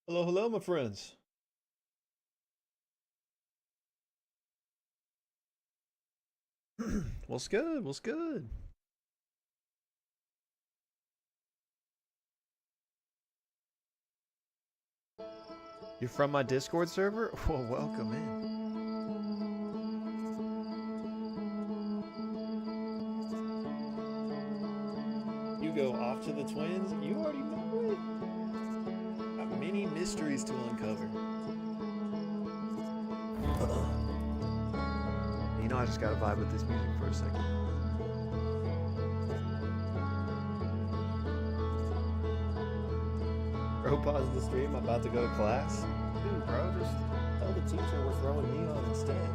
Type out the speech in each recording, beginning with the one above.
Hello, hello, my friends. What's good? What's good? You're from my Discord server? Well, welcome in. You go off to the twins? You already know it. Got many mysteries to uncover. You know, I just gotta vibe with this music for a second. Bro, pause the stream. I'm about to go to class. Dude, bro, just tell the teacher we're throwing neon instead.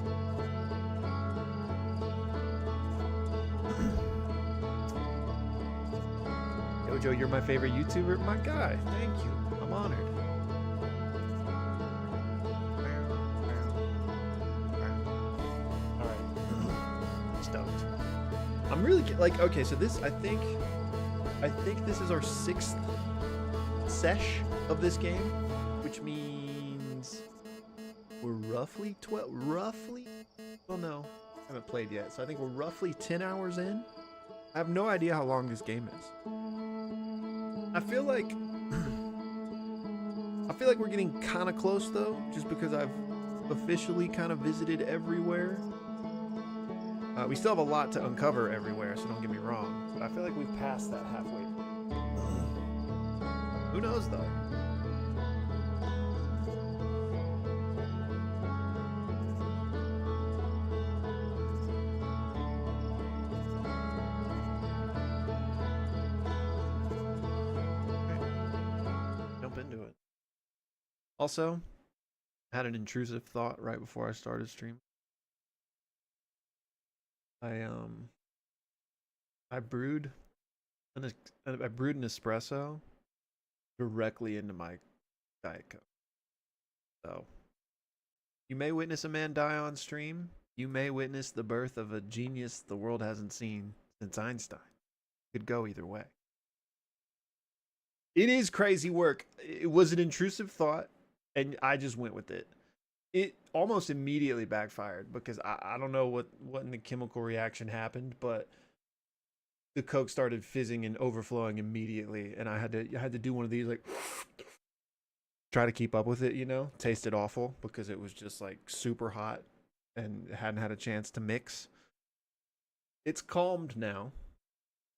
Yo, Joe, you're my favorite YouTuber? My guy. Thank you. I'm honored. Alright. Stoked. I'm really like, okay, so this, I think this is our 6th sesh of this game, which means we're roughly 12, well, no, I haven't played yet, so I think we're roughly 10 hours in. I have no idea how long this game is. I feel like we're getting kind of close though, just because I've officially kind of visited everywhere. We still have a lot to uncover everywhere, so don't get me wrong, but I feel like we've passed that halfway. Who knows though? Jump into it. Also, I had an intrusive thought right before I started stream. I brewed an espresso directly into my Diet Coke. So, you may witness a man die on stream. You may witness the birth of a genius the world hasn't seen since Einstein. Could go either way. It is crazy work. It was an intrusive thought, and I just went with it. It almost immediately backfired because I don't know what in the chemical reaction happened, but the Coke started fizzing and overflowing immediately, and I had to do one of these, like, try to keep up with it, you know. Tasted awful because it was just like super hot and hadn't had a chance to mix. It's calmed now.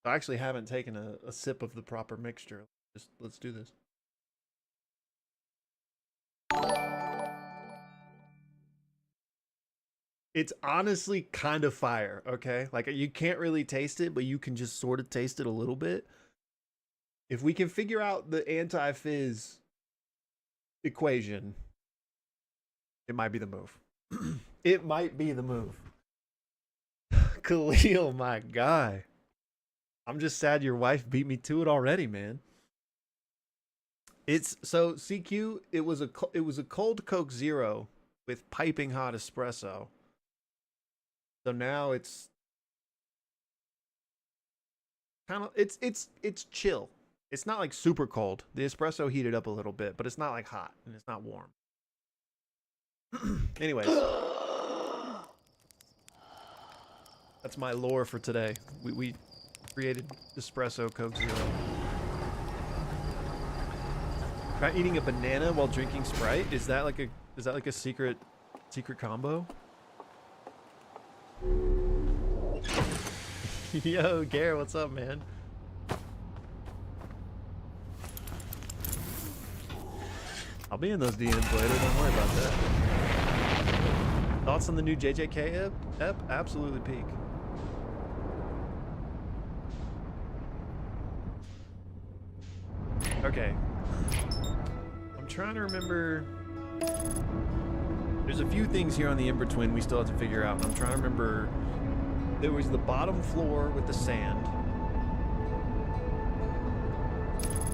I actually haven't taken a sip of the proper mixture. Just let's do this. It's honestly kind of fire, okay? Like, you can't really taste it, but you can just sort of taste it a little bit. If we can figure out the anti-fizz equation, it might be the move. It might be the move. Khalil, my guy. I'm just sad your wife beat me to it already, man. It's so CQ. It was a cold Coke Zero with piping hot espresso. So now it's kind of it's chill. It's not like super cold. The espresso heated up a little bit, but it's not like hot and it's not warm. Anyways, that's my lore for today. We created espresso Coke Zero. Try eating a banana while drinking Sprite. Is that like a secret combo? Yo, Gare, what's up, man? I'll be in those DMs later, don't worry about that. Thoughts on the new JJK ep? Absolutely peak. Okay. I'm trying to remember. There's a few things here on the in-between we still have to figure out. I'm trying to remember. There was the bottom floor with the sand.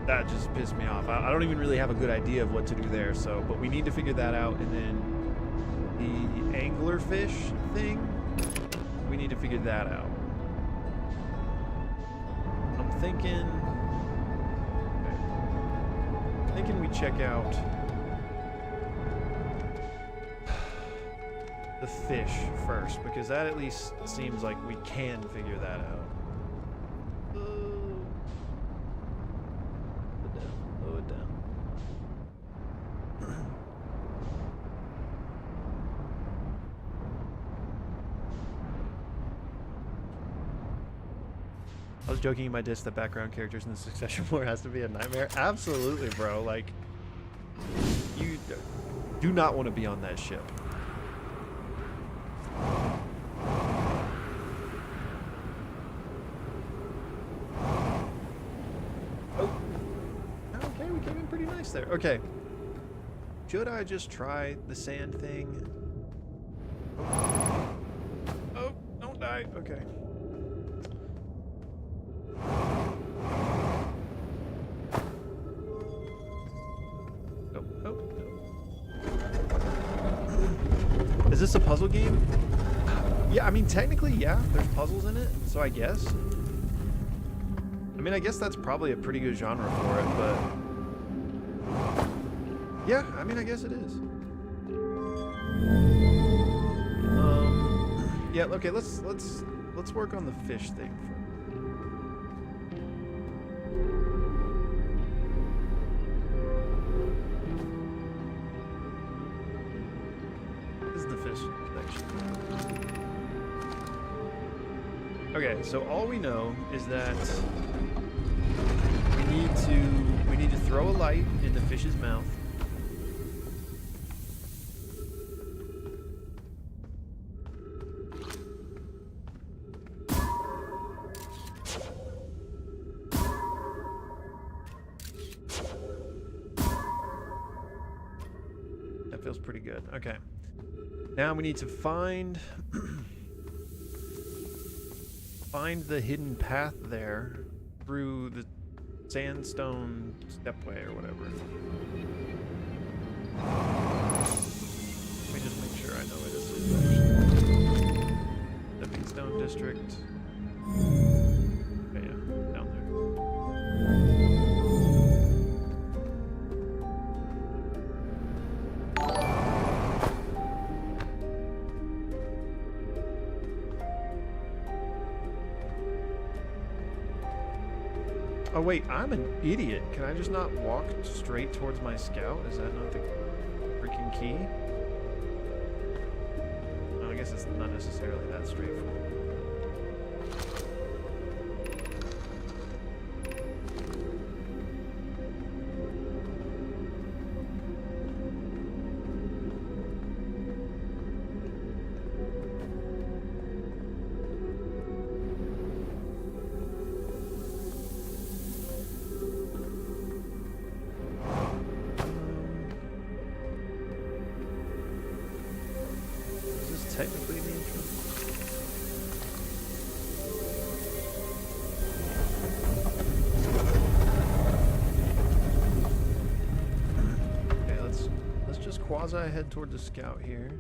That just pissed me off. I don't even really have a good idea of what to do there. So, but we need to figure that out. And then the anglerfish thing, we need to figure that out. I'm thinking we check out the fish first, because that at least seems like we can figure that out. Slow it down. I was joking in my diss that background characters in the Succession War has to be a nightmare. Absolutely, bro. Like, you do not want to be on that ship. Oh. Okay, we came in pretty nice there. Okay. Should I just try the sand thing? Oh, don't die. Okay. Is this a puzzle game? Yeah, I mean, technically, yeah, there's puzzles in it, so I guess. I mean, I guess that's probably a pretty good genre for it, but... yeah, I mean, I guess it is. Yeah, okay, let's work on the fish thing first. Okay, so all we know is that we need to throw a light in the fish's mouth. That feels pretty good. Okay. Now we need to find the hidden path there through the sandstone stepway or whatever. Let me just make sure I know where this is actually. Stepping Stone District. Okay, yeah, down there. Oh wait, I'm an idiot. Can I just not walk straight towards my scout? Is that not the freaking key? No, I guess it's not necessarily that straightforward. Technically the intro. Okay, let's just quasi head toward the scout here.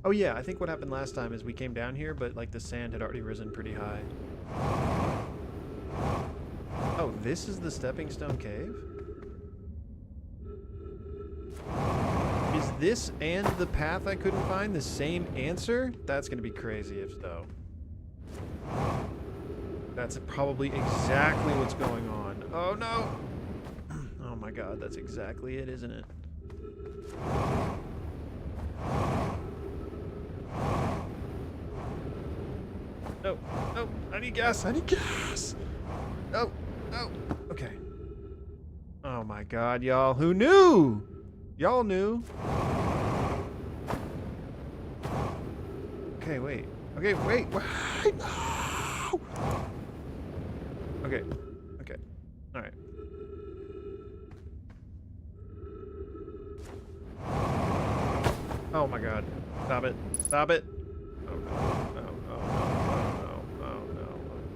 Oh yeah, I think what happened last time is we came down here, but like the sand had already risen pretty high. Oh, this is the Stepping Stone Cave? Is this and the path I couldn't find the same answer? That's gonna be crazy if so. That's probably exactly what's going on. Oh no! Oh my god, that's exactly it, isn't it? No, no, I need gas, I need gas! No, no, okay. Oh my god, y'all, who knew? Y'all knew. Okay, wait. Okay, wait. Wait. No! Okay. Okay. All right. Oh my god. Stop it. Stop it. Oh no. No, no, no, no, no, no.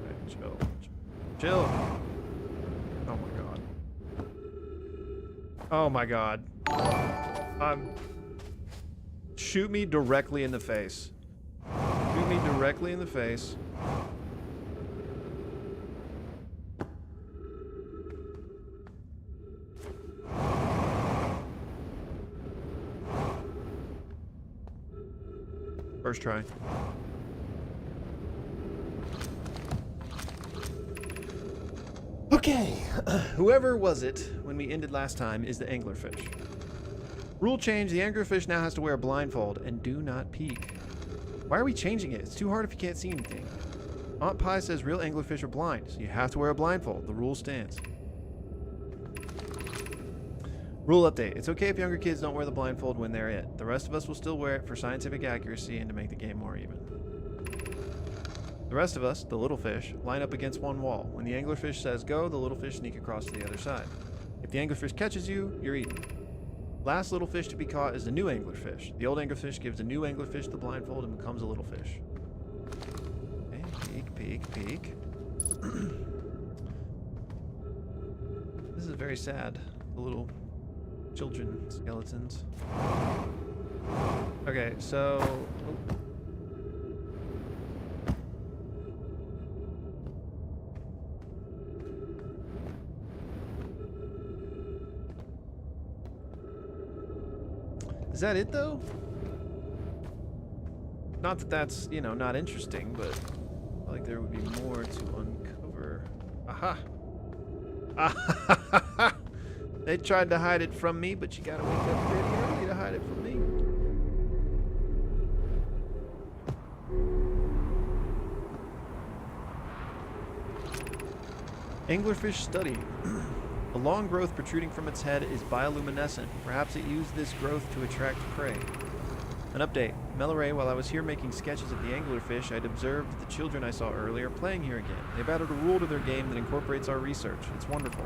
Okay, chill. Chill. Oh my god. Oh my god. Shoot me directly in the face. Shoot me directly in the face. First try. Okay, whoever was it when we ended last time is the anglerfish. Rule change, the anglerfish now has to wear a blindfold and do not peek. Why are we changing it? It's too hard if you can't see anything. Aunt Pie says real anglerfish are blind, so you have to wear a blindfold. The rule stands. Rule update. It's okay if younger kids don't wear the blindfold when they're it. The rest of us will still wear it for scientific accuracy and to make the game more even. The rest of us, the little fish, line up against one wall. When the anglerfish says go, the little fish sneak across to the other side. If the anglerfish catches you, you're eaten. Last little fish to be caught is the new anglerfish. The old anglerfish gives the new anglerfish the blindfold and becomes a little fish. Okay, peek, peek, peek. This is very sad. The little children skeletons. Okay, so... Oh. Is that it, though? Not that that's, you know, not interesting, but I feel like there would be more to uncover. Aha! Aha! They tried to hide it from me, but you gotta wake up pretty early to hide it from me. Anglerfish study. The long growth protruding from its head is bioluminescent. Perhaps it used this growth to attract prey. An update. Melloray, while I was here making sketches of the anglerfish, I'd observed the children I saw earlier playing here again. They've added a rule to their game that incorporates our research. It's wonderful.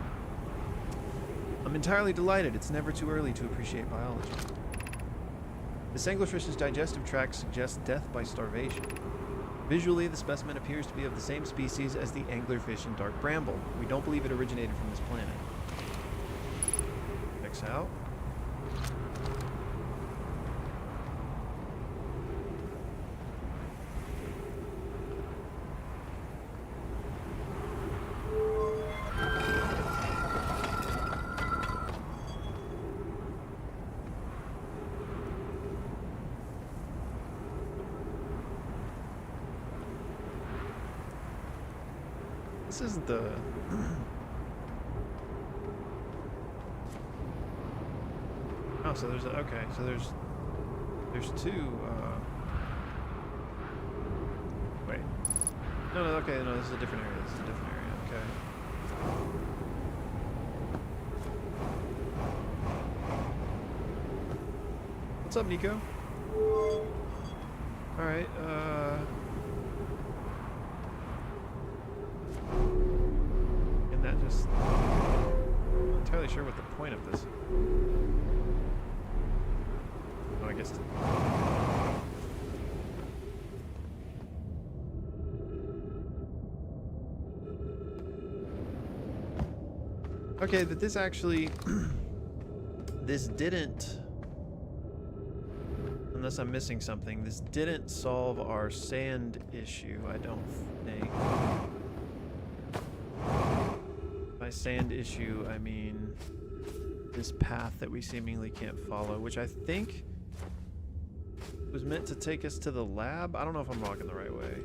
I'm entirely delighted. It's never too early to appreciate biology. This anglerfish's digestive tract suggests death by starvation. Visually, the specimen appears to be of the same species as the anglerfish in Dark Bramble. We don't believe it originated from this planet. Checks out. This isn't the... Oh, so there's a... Okay, so there's two, Wait. No, okay, no, this is a different area. This is a different area, okay. What's up, Nico? Alright, and that just... I'm not entirely sure what the point of this... Oh, I guess... Okay, but this actually... this didn't... Unless I'm missing something, this didn't solve our sand issue, I don't think. By sand issue, I mean this path that we seemingly can't follow, which I think was meant to take us to the lab. I don't know if I'm walking the right way.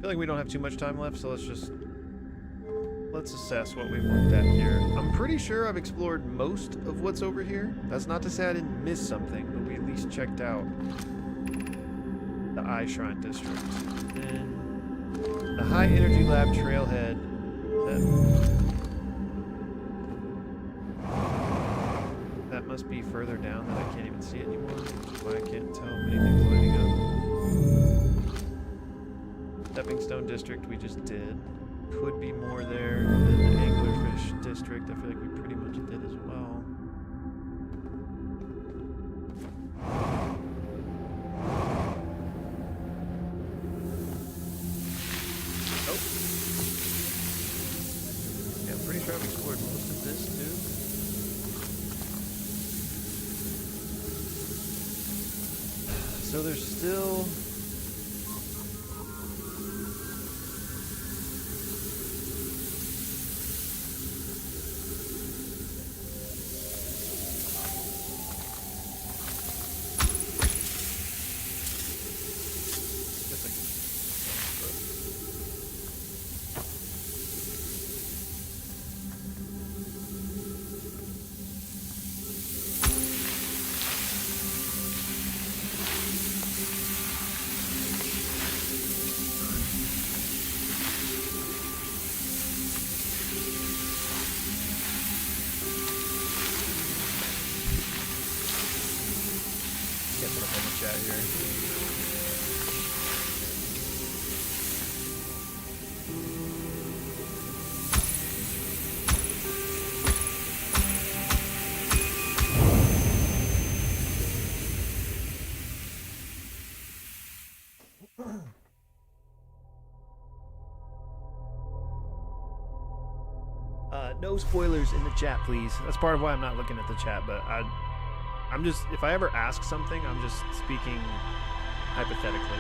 I feel like we don't have too much time left, so let's assess what we've looked at here. I'm pretty sure I've explored most of what's over here. That's not to say I didn't miss something, but we at least checked out the Eye Shrine District. And the High Energy Lab trailhead. That must be further down that I can't even see anymore, which is why I can't tell if anything's lighting up. Stepping Stone District we just did. Could be more there than the Anglerfish District. I feel like we pretty much did as well. So there's still... Get put up on the chat here. No spoilers in the chat, please. That's part of why I'm not looking at the chat, but I'm just, if I ever ask something, I'm just speaking hypothetically.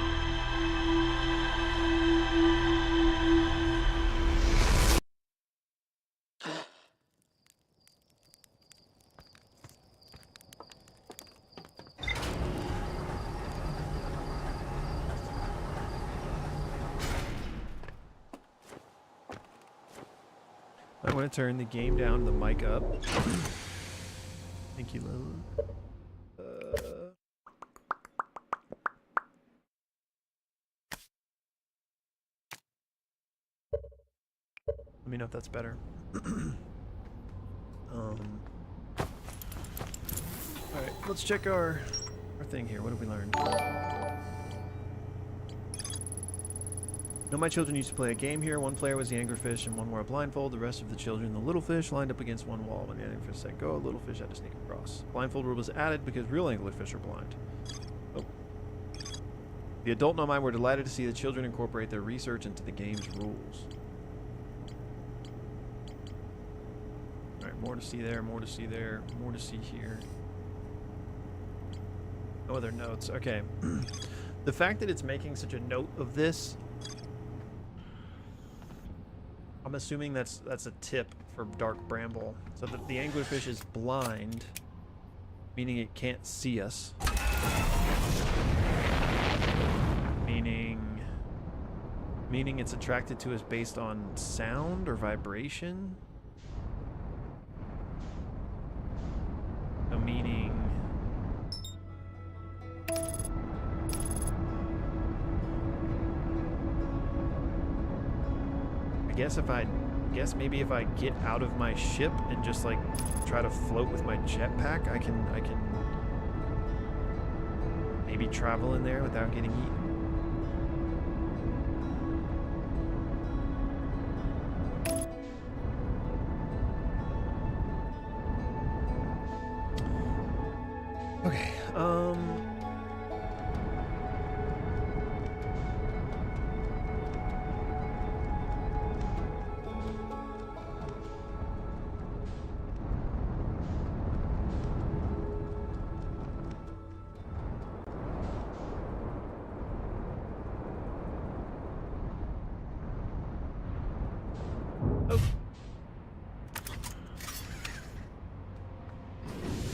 I want to turn the game down, the mic up. Thank you, Lola. Let me know if that's better. Alright, let's check our thing here. What have we learned? No, my children used to play a game here. One player was the anglerfish and one wore a blindfold. The rest of the children, the little fish, lined up against one wall. When the anglerfish said go, little fish had to sneak across. Blindfold rule was added because real anglerfish are blind. Oh. The adult Nomai were delighted to see the children incorporate their research into the game's rules. Alright, more to see there, more to see there, more to see here. No other notes. Okay. The fact that it's making such a note of this, I'm assuming that's a tip for Dark Bramble. So that the anglerfish is blind, meaning it can't see us. Meaning it's attracted to us based on sound or vibration. So meaning maybe if I get out of my ship and just like try to float with my jetpack, I can maybe travel in there without getting eaten. Okay,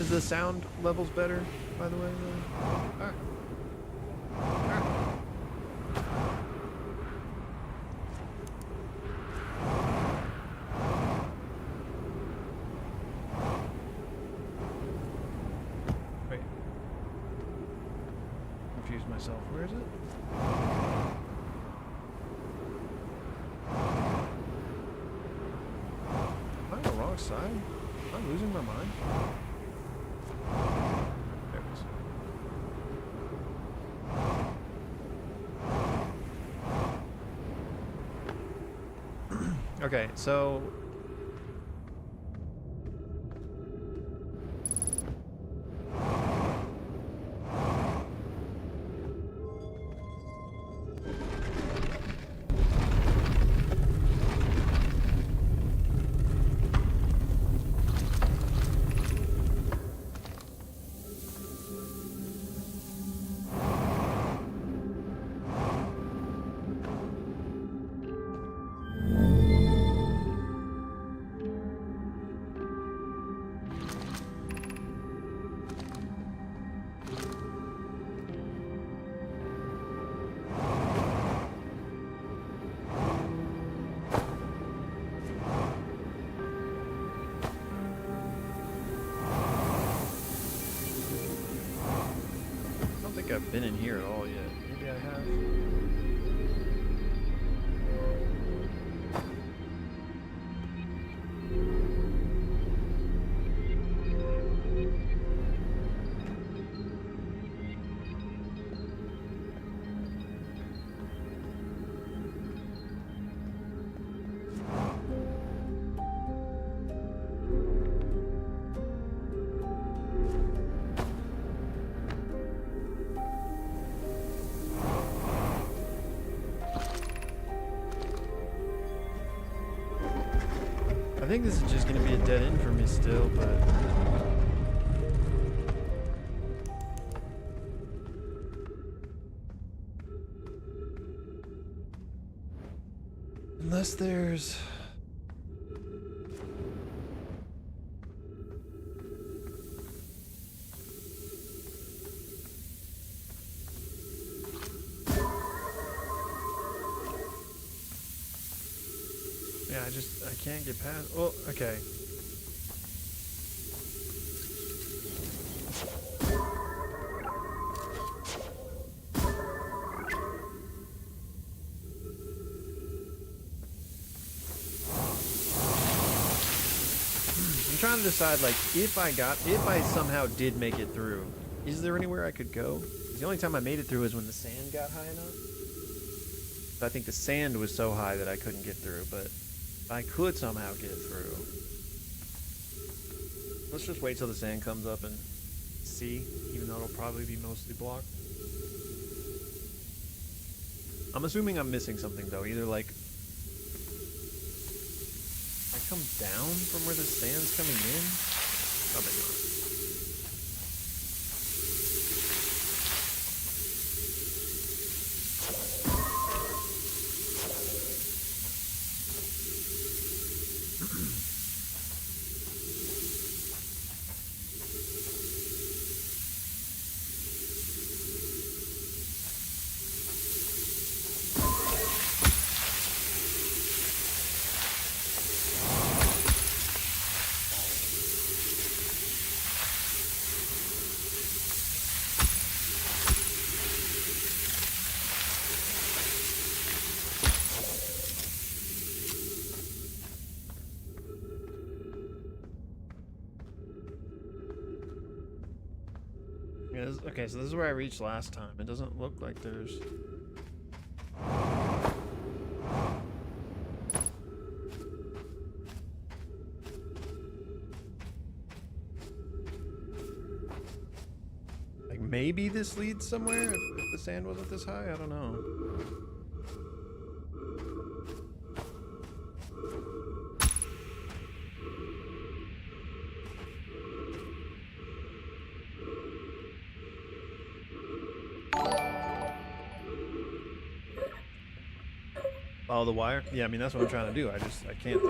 is the sound levels better, by the way? Ah. Ah. Wait. Confused myself. Where is it? Am I on the wrong side? Am I losing my mind? There it is. Okay, so been in here at all yet. Maybe I have. I think this is just going to be a dead end for me still, but... Unless there's... Yeah, I can't get past. Oh, okay. I'm trying to decide, like, if I somehow did make it through, is there anywhere I could go? 'Cause the only time I made it through was when the sand got high enough. So I think the sand was so high that I couldn't get through, but I could somehow get through. Let's just wait till the sand comes up and see, even though it'll probably be mostly blocked. I'm assuming I'm missing something though, either like I come down from where the sand's coming in? Probably not. Okay, so this is where I reached last time. It doesn't look like there's... Like, maybe this leads somewhere if the sand wasn't this high? I don't know. Follow the wire? Yeah, I mean, that's what I'm trying to do. I can't.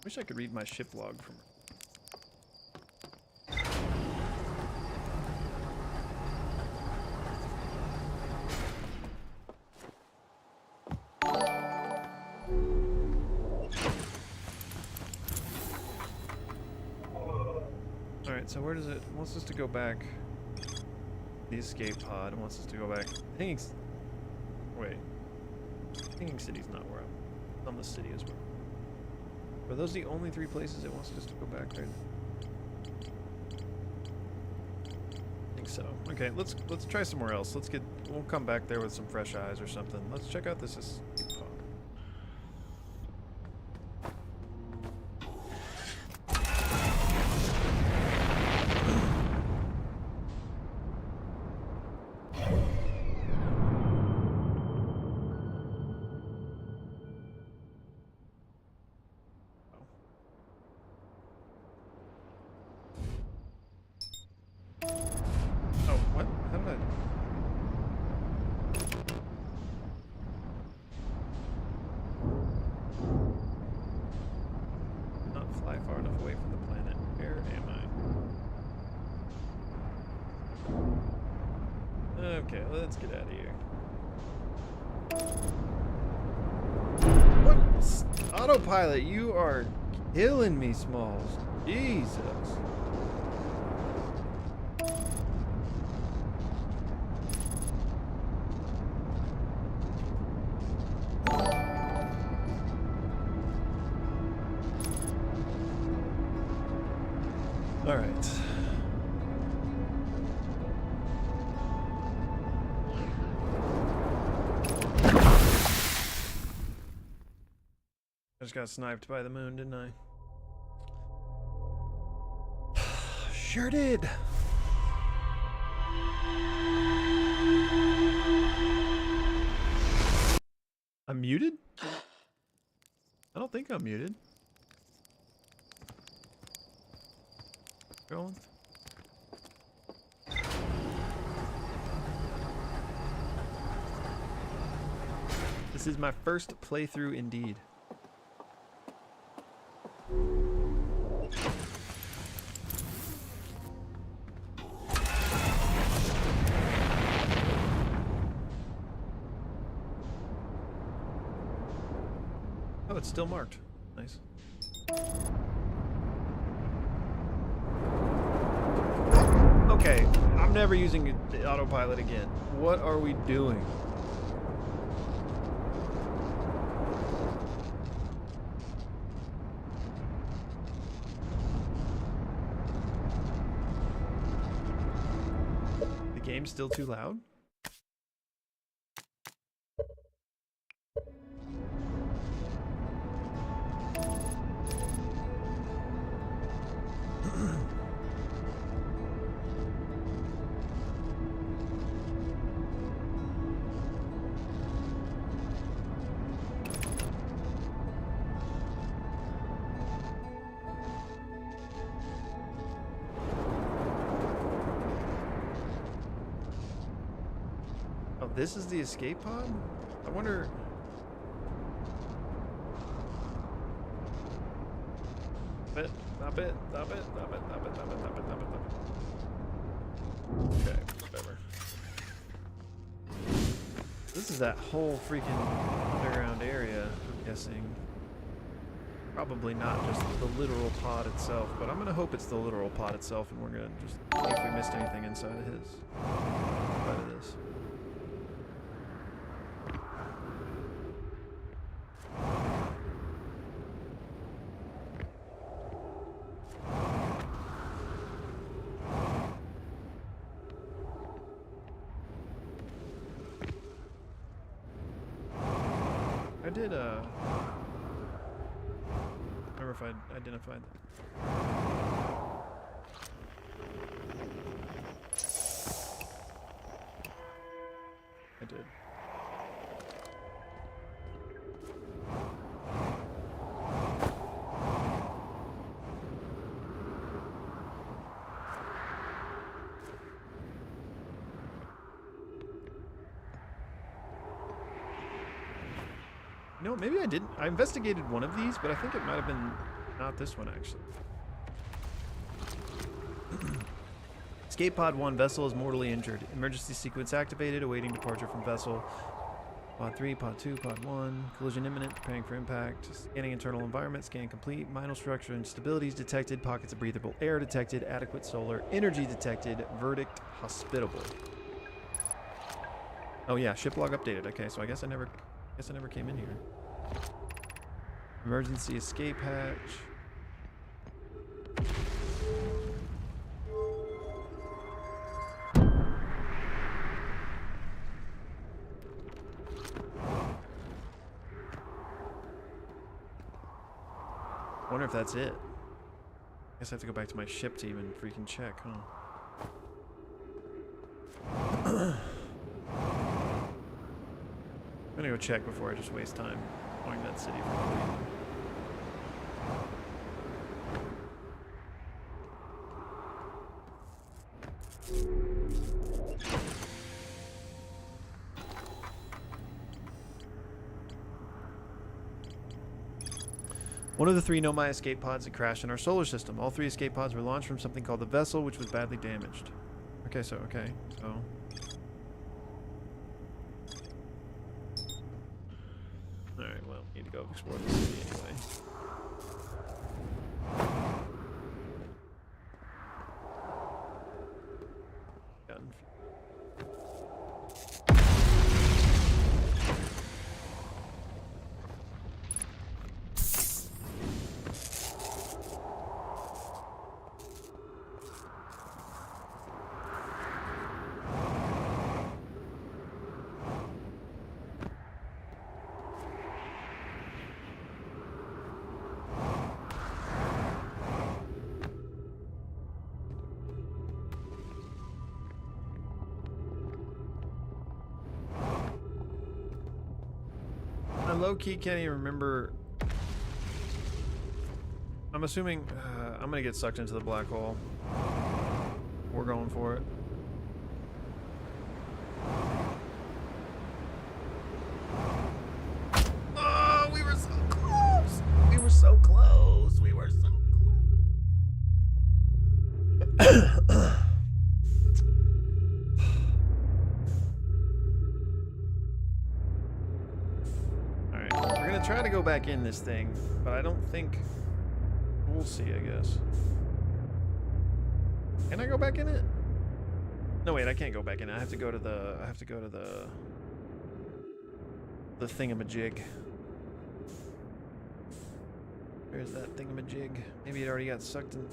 Wish I could read my ship log from Alright, so where does it wants us to go back? The escape pod wants us to go back. Wait. Hanging City's not where I'm on the city as well. Are those the only three places it wants us to go back there? I think so. Okay, let's try somewhere else. We'll come back there with some fresh eyes or something. Let's check out this escape pod. Okay, let's get out of here. What? Autopilot, you are killing me, Smalls. Jesus. All right. I just got sniped by the moon, didn't I? Sure did. I'm muted? I don't think I'm muted. Going. This is my first playthrough indeed. Oh, it's still marked. Nice. Okay, I'm never using the autopilot again. What are we doing? The game's still too loud? Oh, this is the escape pod? I wonder... Stop it, stop it, stop it, stop it, stop it, stop it, stop it, stop it. Okay, whatever. This is that whole freaking underground area, I'm guessing. Probably not just the literal pod itself, but I'm gonna hope it's the literal pod itself, and we're gonna just see if we missed anything inside of his. Inside of this. I did, remember if I identified that. I did. No, maybe I didn't. I investigated one of these, but I think it might have been not this one, actually. Escape pod 1, vessel is mortally injured. Emergency sequence activated, awaiting departure from vessel. Pod 3, pod 2, pod 1. Collision imminent, preparing for impact. Scanning internal environment, scan complete. Minor structure instabilities detected. Pockets of breathable air detected. Adequate solar energy detected. Verdict hospitable. Oh yeah, ship log updated. Okay, so I guess I never came in here. Emergency escape hatch. Wonder if that's it. Guess I have to go back to my ship to even freaking check, huh? I'm gonna go check before I just waste time going to that city for no reason. One of the 3 Nomai escape pods had crashed in our solar system. All 3 escape pods were launched from something called the Vessel, which was badly damaged. Okay, so... Alright, well, need to go explore the city anyway. Done. I low-key can't even remember. I'm assuming I'm gonna get sucked into the black hole. We're going for it. Oh, we were so close. We were so close. We were so close. Try to go back in this thing, but I don't think we'll see. I guess. Can I go back in it? No, wait, I can't go back in it. I have to go to the. I have to go to the thingamajig. Where's that thingamajig? Maybe it already got sucked in.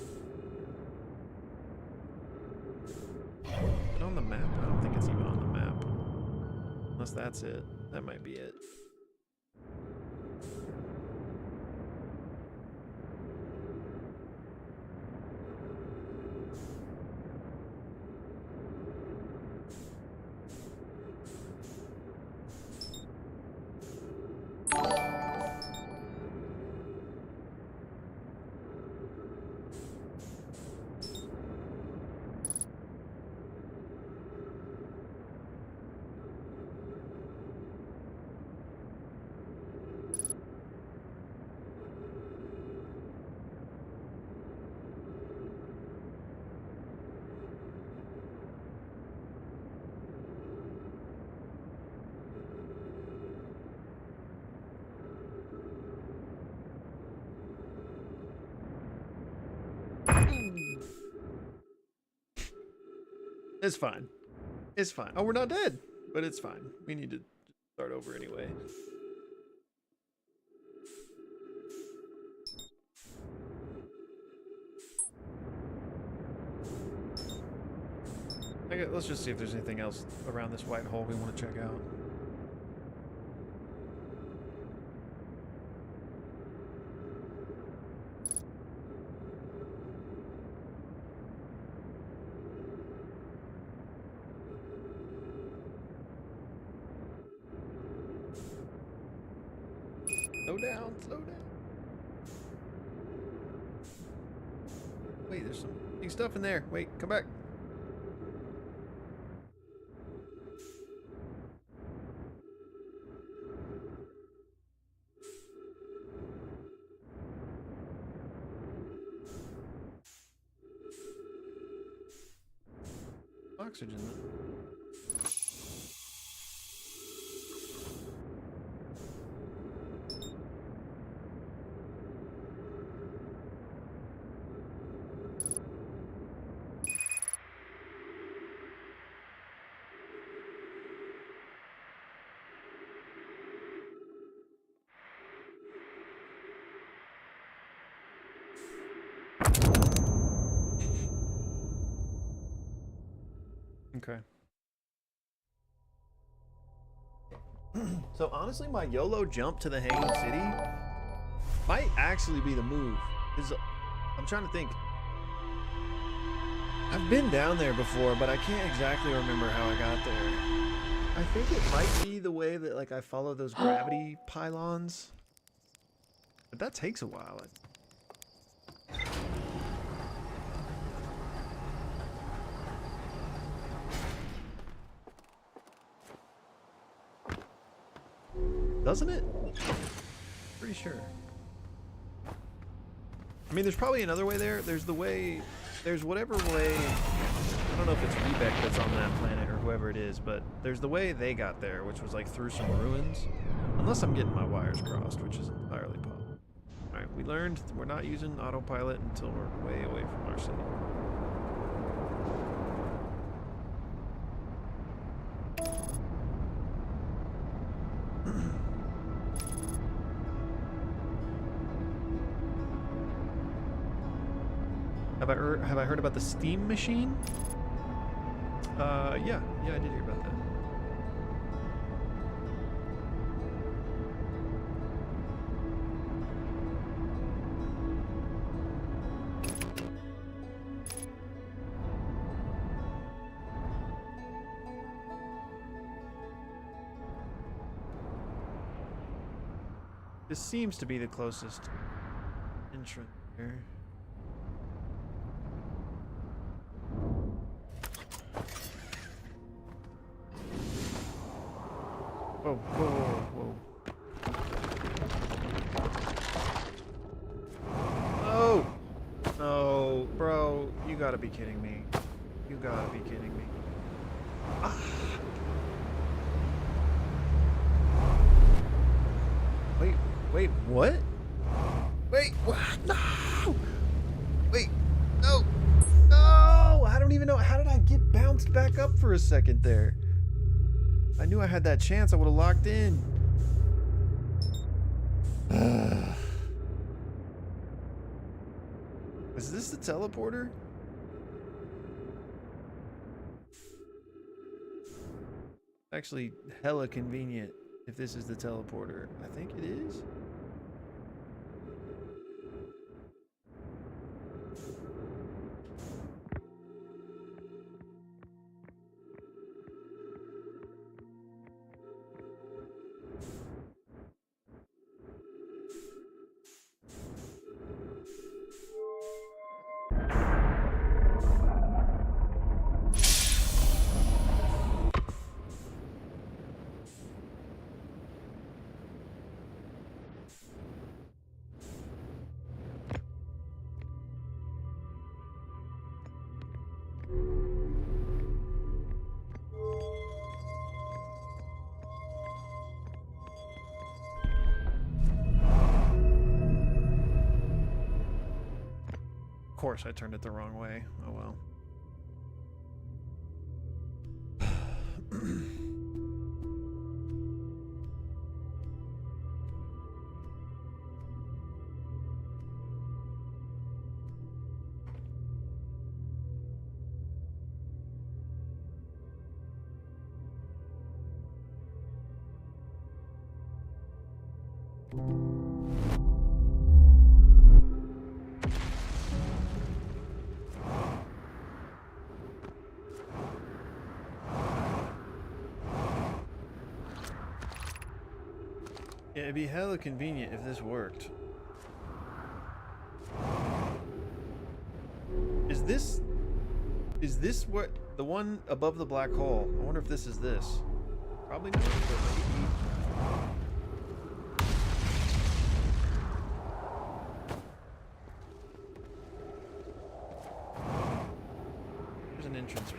Is it on the map? I don't think it's even on the map. Unless that's it. That might be it. It's fine. It's fine. Oh, we're not dead, but it's fine. We need to start over anyway. Okay, let's just see if there's anything else around this white hole we want to check out. Slow down. Wait, there's some big stuff in there. Wait, come back. Oxygen. Okay. So honestly, my YOLO jump to the Hanging City might actually be the move. I'm trying to think. I've been down there before, but I can't exactly remember how I got there. I think it might be the way that like I follow those gravity pylons. But that takes a while. Doesn't it? Pretty sure. I mean, there's probably another way there. There's the way, there's whatever way, I don't know if it's Rebek that's on that planet or whoever it is, but there's the way they got there, which was like through some ruins. Unless I'm getting my wires crossed, which is entirely possible. Alright, we learned we're not using autopilot until we're way away from our city. Have I heard about the steam machine? Yeah, I did hear about that. This seems to be the closest entrance here. Whoa, whoa, whoa, whoa. Oh! No, bro, you gotta be kidding me. You gotta be kidding me. Ah. Wait, what? Wait, what? No! Wait, no! No! I don't even know. How did I get bounced back up for a second there? I knew I had that chance. I would have locked in. Is this the teleporter? Actually, hella convenient if this is the teleporter. I think it is. Of course, I turned it the wrong way. Oh well. Yeah, it'd be hella convenient if this worked. Is this what the one above the black hole? I wonder if this is this. Probably not, but maybe. There's an entrance.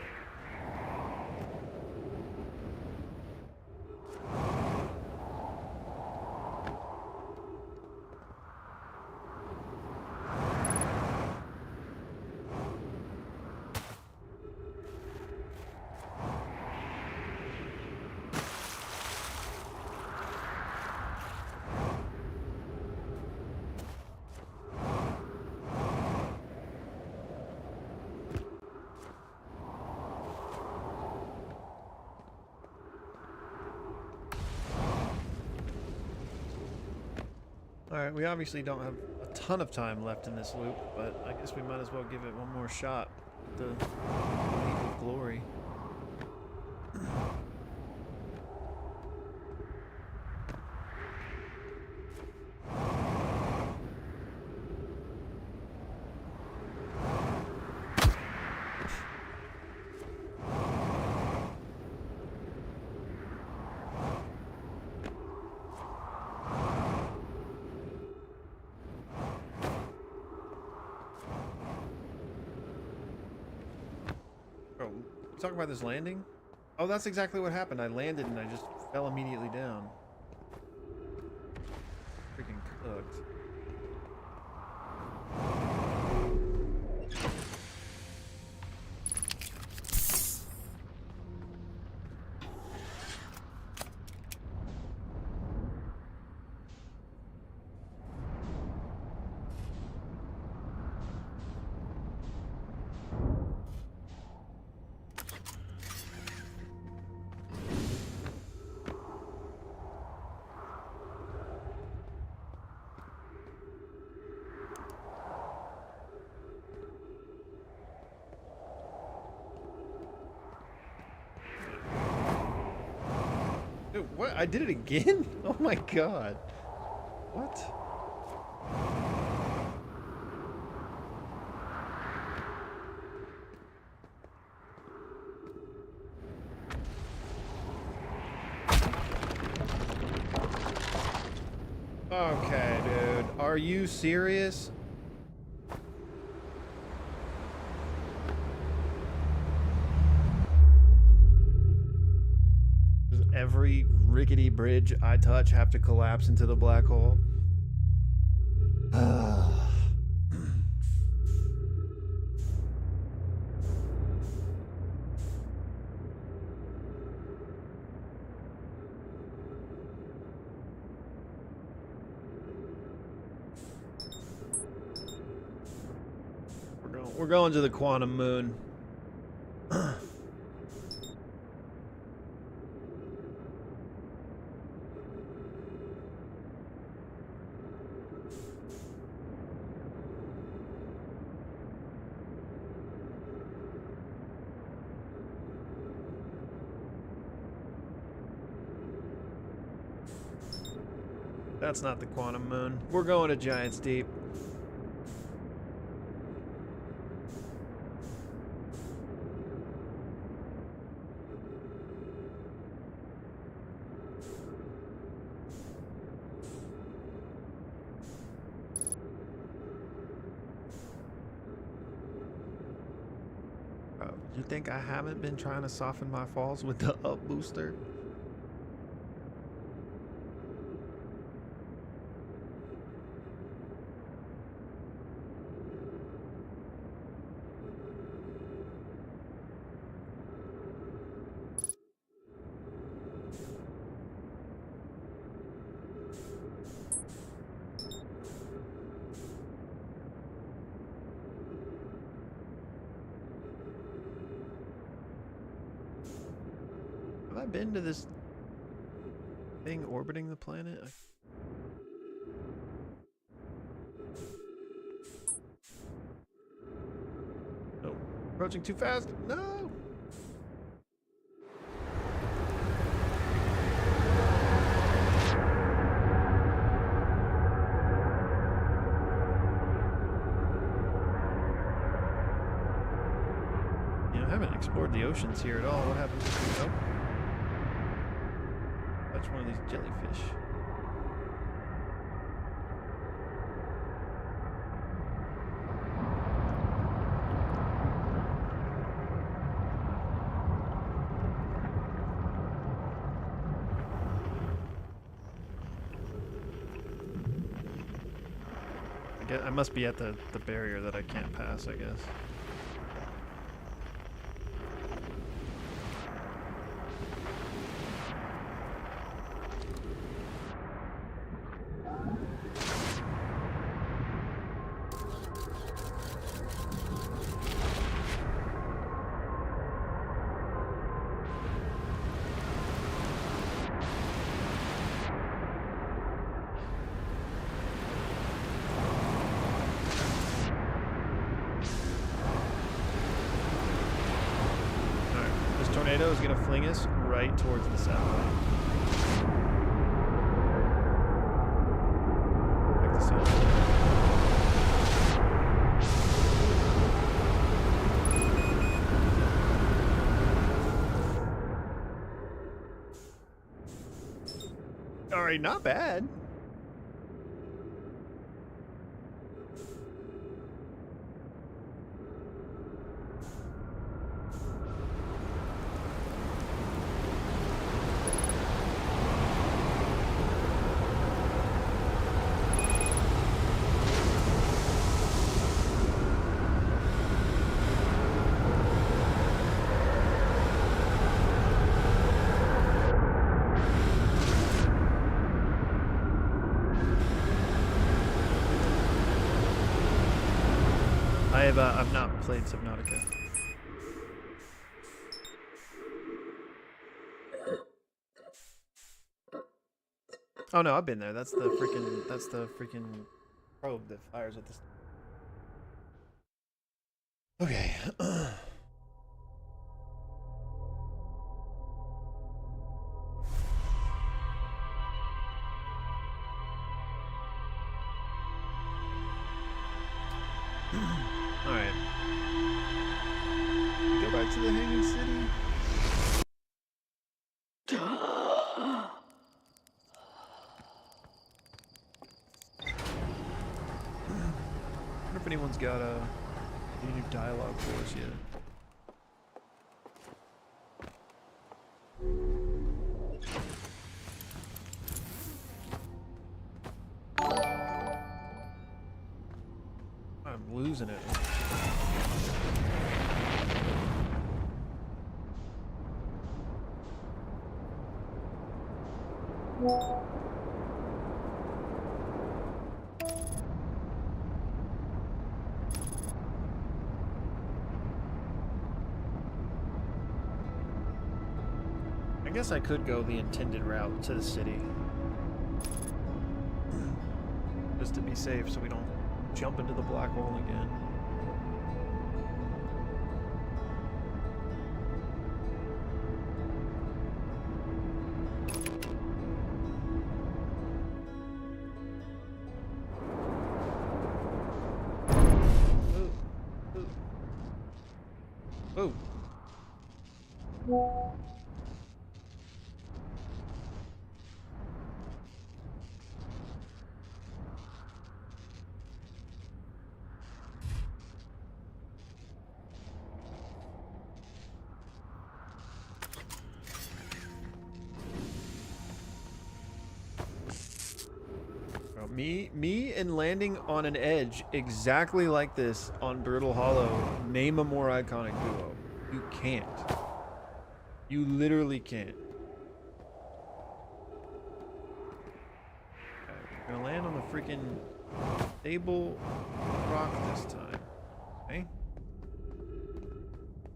Alright, we obviously don't have a ton of time left in this loop, but I guess we might as well give it one more shot at the Leap of Glory. Talk about this landing? Oh, that's exactly what happened. I landed and I just fell immediately down. What? I did it again? Oh my god. What? Okay, dude. Are you serious? Does every rickety bridge I touch have to collapse into the black hole? We're going to the quantum moon. That's not the quantum moon. We're going to Giants Deep. You think I haven't been trying to soften my falls with the up booster? Have I been to this thing orbiting the planet? No. Approaching too fast? No! You know, I haven't explored the oceans here at all. What happens if we... Oh. Touch one of these jellyfish. I must be at the barrier that I can't pass, I guess. Tornado is going to fling us right towards the satellite. Back to satellite. All right, not bad. I've not played Subnautica. Oh no, I've been there. That's the freaking probe that fires at this. Okay. Alright. Go back to the Hanging City. I wonder if anyone's got any new dialogue for us yet. I'm losing it. I guess I could go the intended route to the city. Just to be safe so we don't jump into the black hole again. Ooh. Ooh. Me and landing on an edge exactly like this on Brutal Hollow, name a more iconic duo. You can't. You literally can't. Okay, we're gonna land on the freaking stable rock this time. Okay.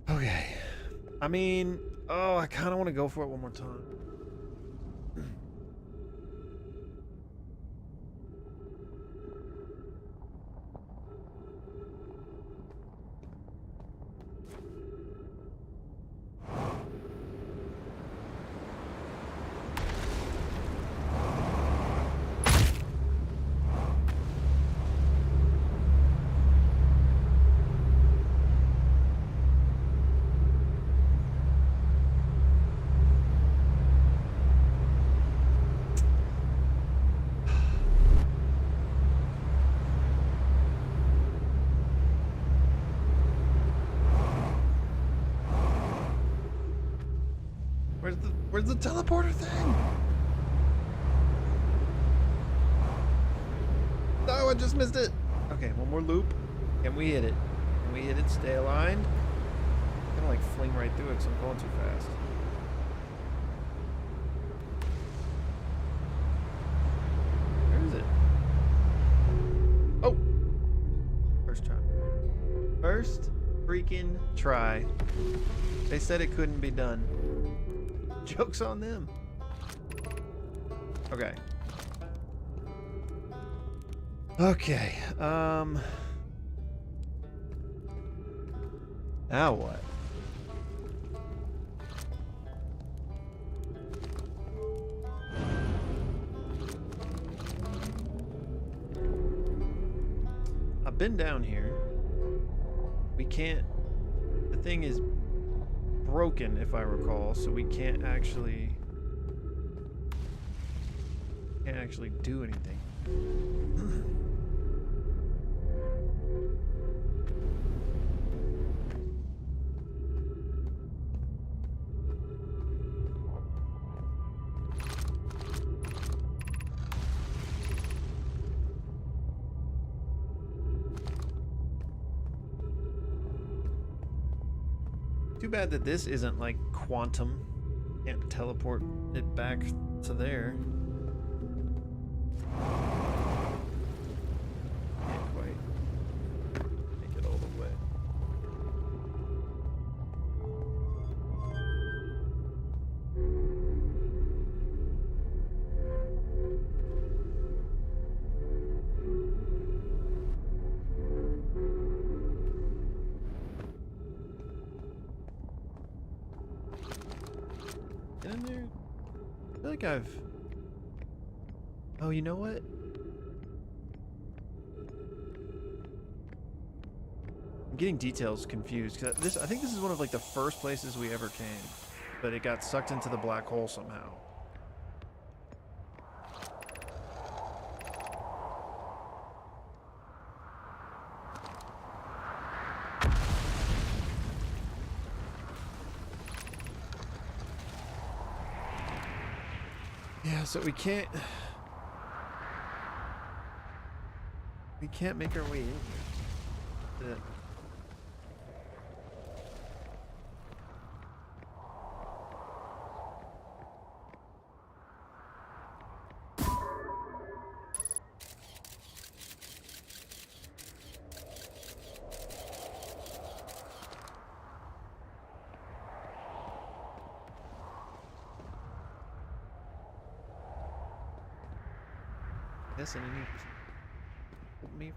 Okay. I mean, oh, I kind of want to go for it one more time. Where's the teleporter thing? No, I just missed it. Okay, one more loop. Can we hit it? Can we hit it? Stay aligned. I'm gonna like fling right through it because I'm going too fast. Where is it? Oh! First try. First freaking try. They said it couldn't be done. Joke's on them. Okay. Okay. Now what? I've been down here. We can't. The thing is broken, if I recall, so we can't actually do anything. Too bad that this isn't like quantum. Can't teleport it back to there. Can't quite make it all the way. Get in there. I feel like I've... Oh, you know what? I'm getting details confused because I think this is one of like the first places we ever came, but it got sucked into the black hole somehow. Yeah, so we can't make our way in here. Yes, and me.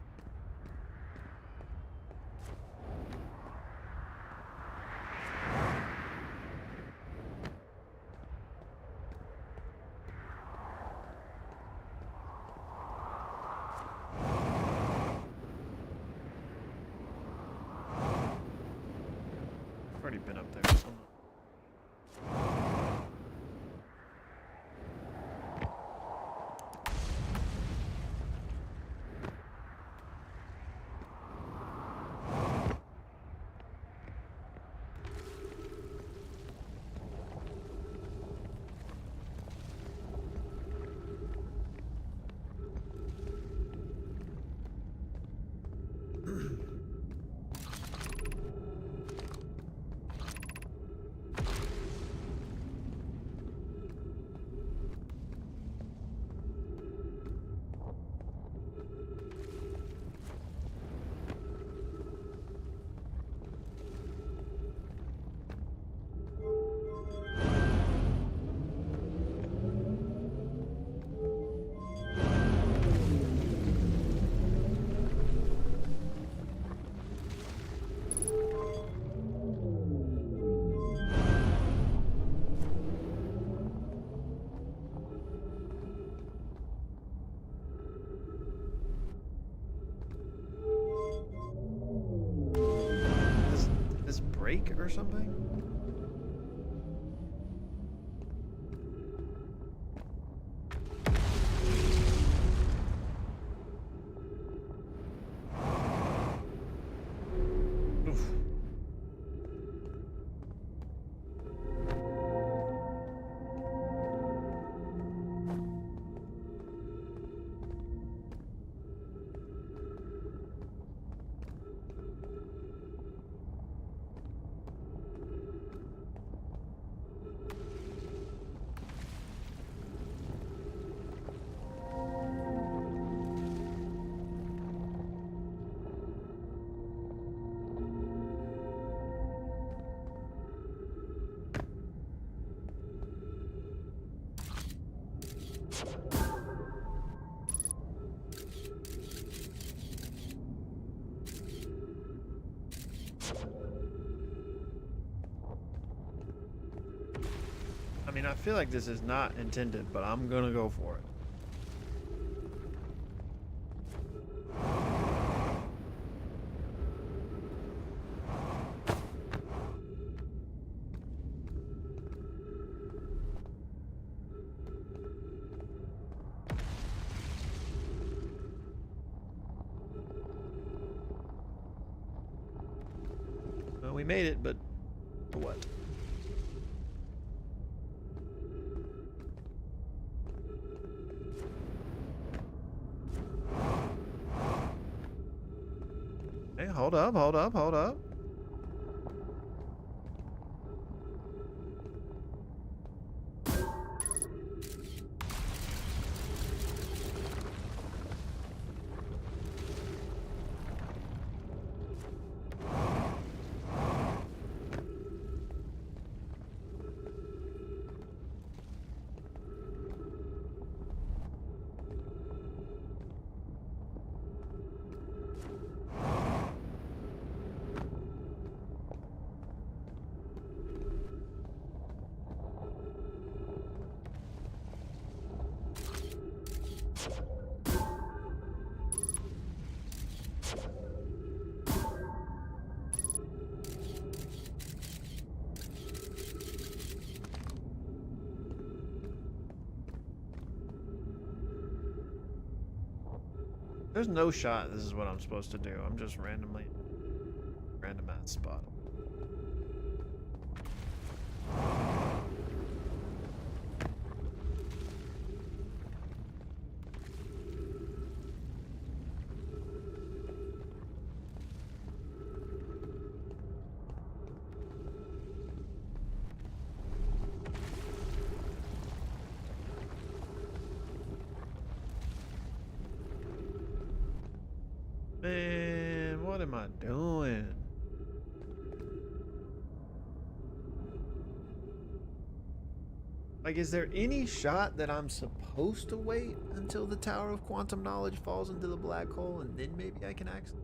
I've already been up there. So this break or something? Oof. I mean, I feel like this is not intended, but I'm gonna go for it. Well, we made it, but for what? Hey, hold up, hold up, hold up. There's no shot this is what I'm supposed to do. I'm just random ass spot. Man, what am I doing? Like, is there any shot that I'm supposed to wait until the Tower of Quantum Knowledge falls into the black hole and then maybe I can access?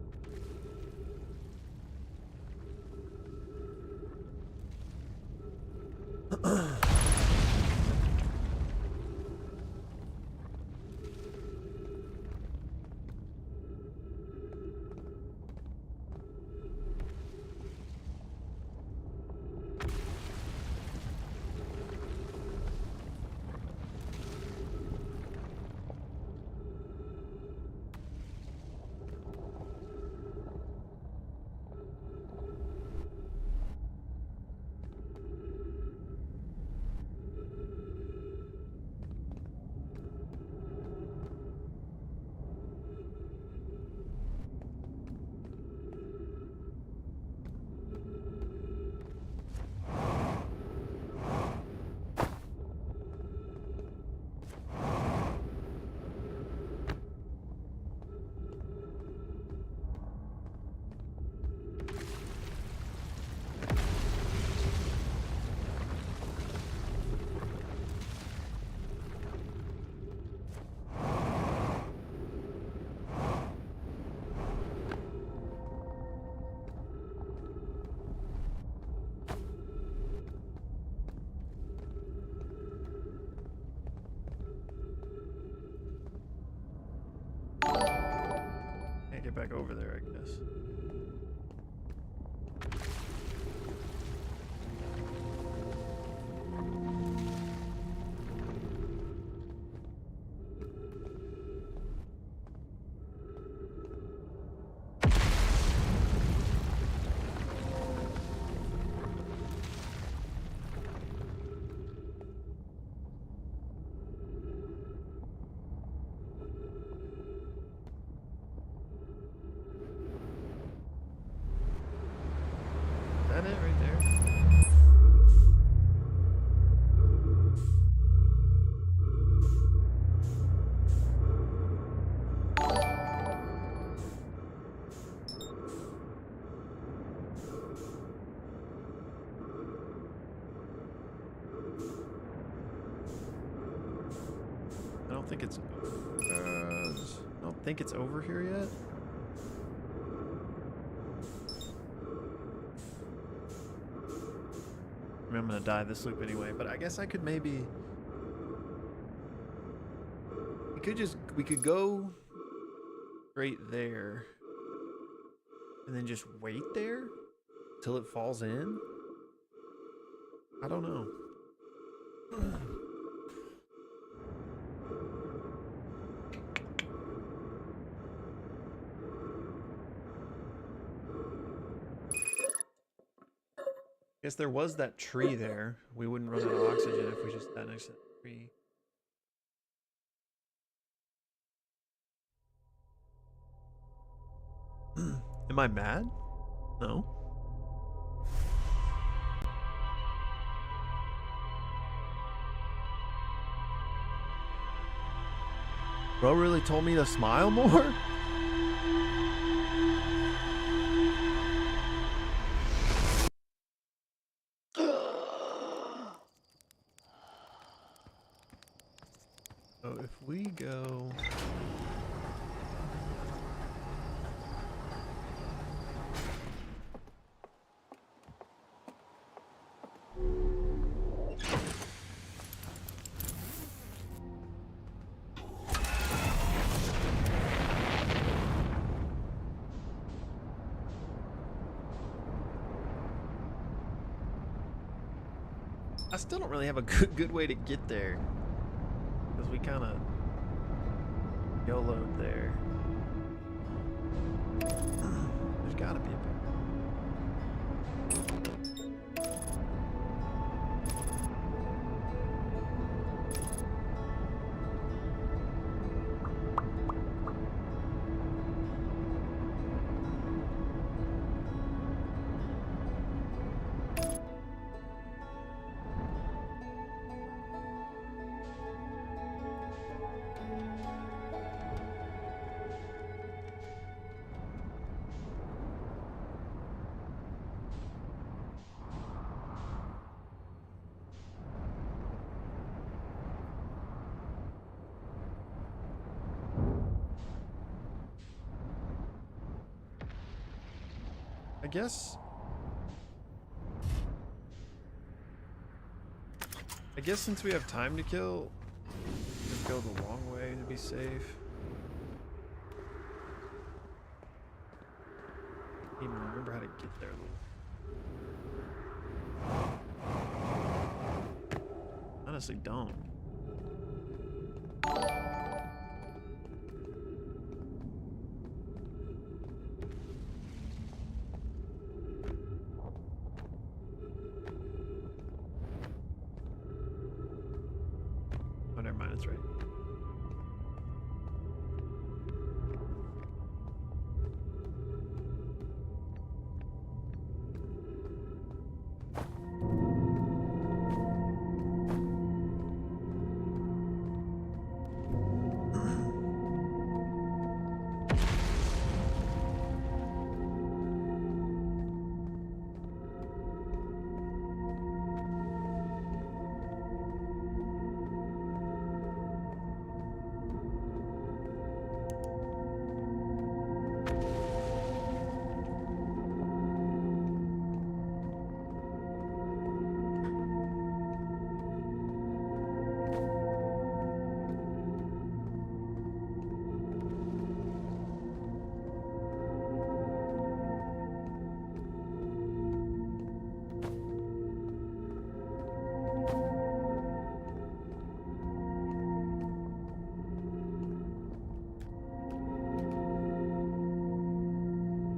Can't get back over there, I guess. Is that it right there? I don't think it's over here yet. I mean, I'm gonna die this loop anyway, but I guess I could maybe we could go right there and then just wait there till it falls in. I don't know. Guess there was that tree there. We wouldn't run out of oxygen if we just sat next to the tree. Am I mad? No. Bro really told me to smile more? So if we go... I still don't really have a good way to get there. Because we kind of YOLO'd there. I guess since we have time to kill, just go the long way to be safe. I don't even remember how to get there though. Honestly, don't. Oh, never mind, it's right.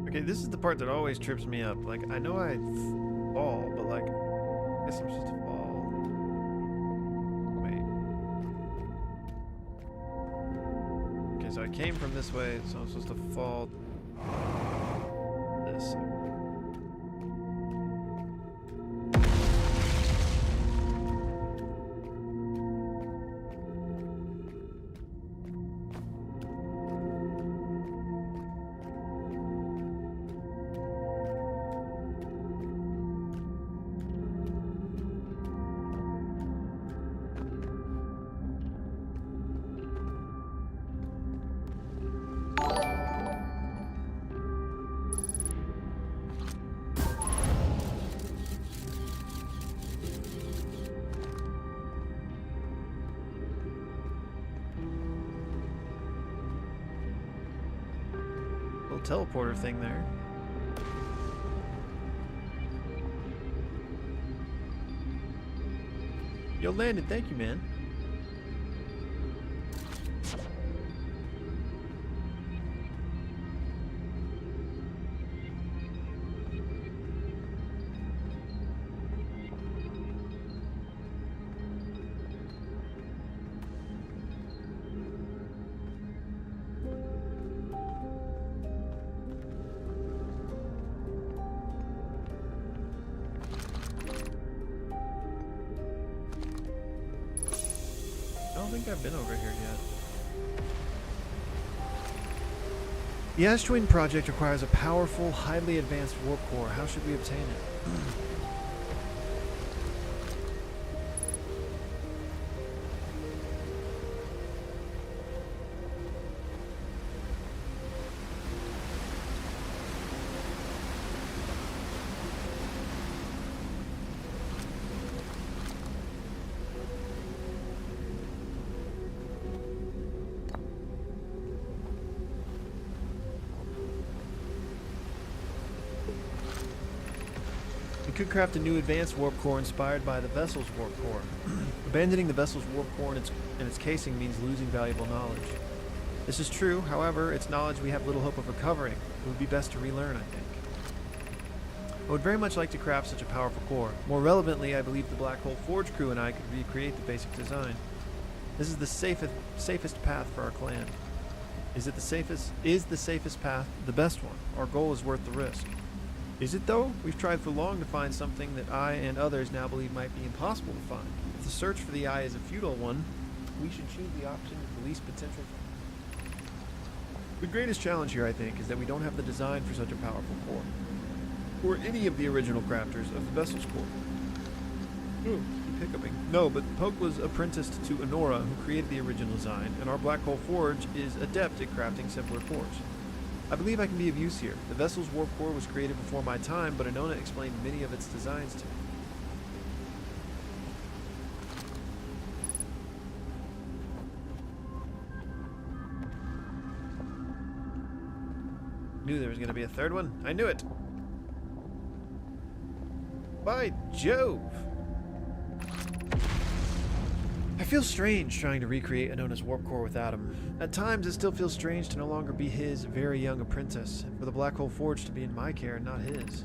Okay, this is the part that always trips me up. Like, I know I fall, but like, I guess I'm supposed to fall. Wait. Okay, so I came from this way, so I'm supposed to fall this way. Teleporter thing there. Yo, Landon, thank you, man. I don't think I've been over here yet. The Ash Twin project requires a powerful, highly advanced warp core. How should we obtain it? We could craft a new advanced warp core inspired by the vessel's warp core. Abandoning the vessel's warp core and its casing means losing valuable knowledge. This is true, however, it's knowledge we have little hope of recovering. It would be best to relearn, I think. I would very much like to craft such a powerful core. More relevantly, I believe the Black Hole Forge crew and I could recreate the basic design. This is the safest path for our clan. Is the safest path the best one? Our goal is worth the risk. Is it though? We've tried for long to find something that I and others now believe might be impossible to find. If the search for the eye is a futile one, we should choose the option with the least potential. The greatest challenge here, I think, is that we don't have the design for such a powerful core, or any of the original crafters of the vessel's core. Keep hiccuping. No, but Poke was apprenticed to Honora, who created the original design, and our Black Hole Forge is adept at crafting simpler cores. I believe I can be of use here. The vessel's warp core was created before my time, but Anona explained many of its designs to me. Knew there was going to be a third one. I knew it. By Jove! I feel strange trying to recreate Anona's warp core without him. At times, it still feels strange to no longer be his very young apprentice, and for the Black Hole Forge to be in my care and not his.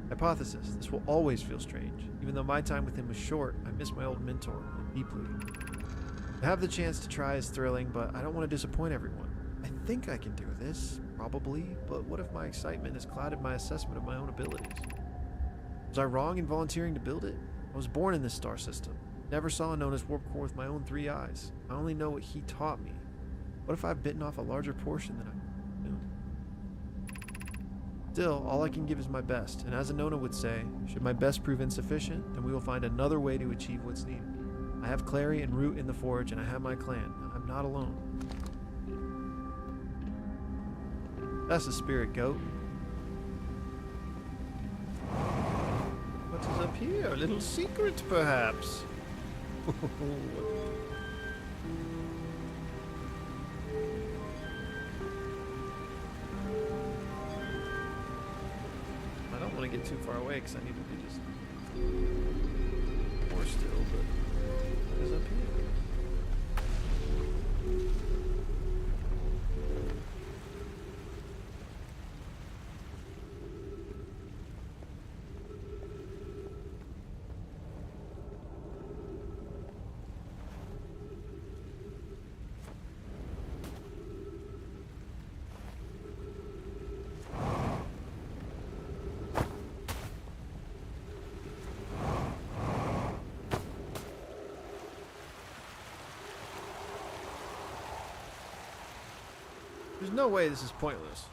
Hypothesis: this will always feel strange. Even though my time with him was short, I miss my old mentor deeply. To have the chance to try is thrilling, but I don't want to disappoint everyone. I think I can do this, probably, but what if my excitement has clouded my assessment of my own abilities? Was I wrong in volunteering to build it? I was born in this star system. Never saw Anona's warp core with my own 3 eyes. I only know what he taught me. What if I've bitten off a larger portion than I knew? Still, all I can give is my best, and as Anona would say, should my best prove insufficient, then we will find another way to achieve what's needed. I have Clary and Root in the Forge, and I have my clan. I'm not alone. That's the spirit, goat. What is up here? A little secret, perhaps? I don't want to get too far away because I need to be just more still, but what is up here? There's no way this is pointless.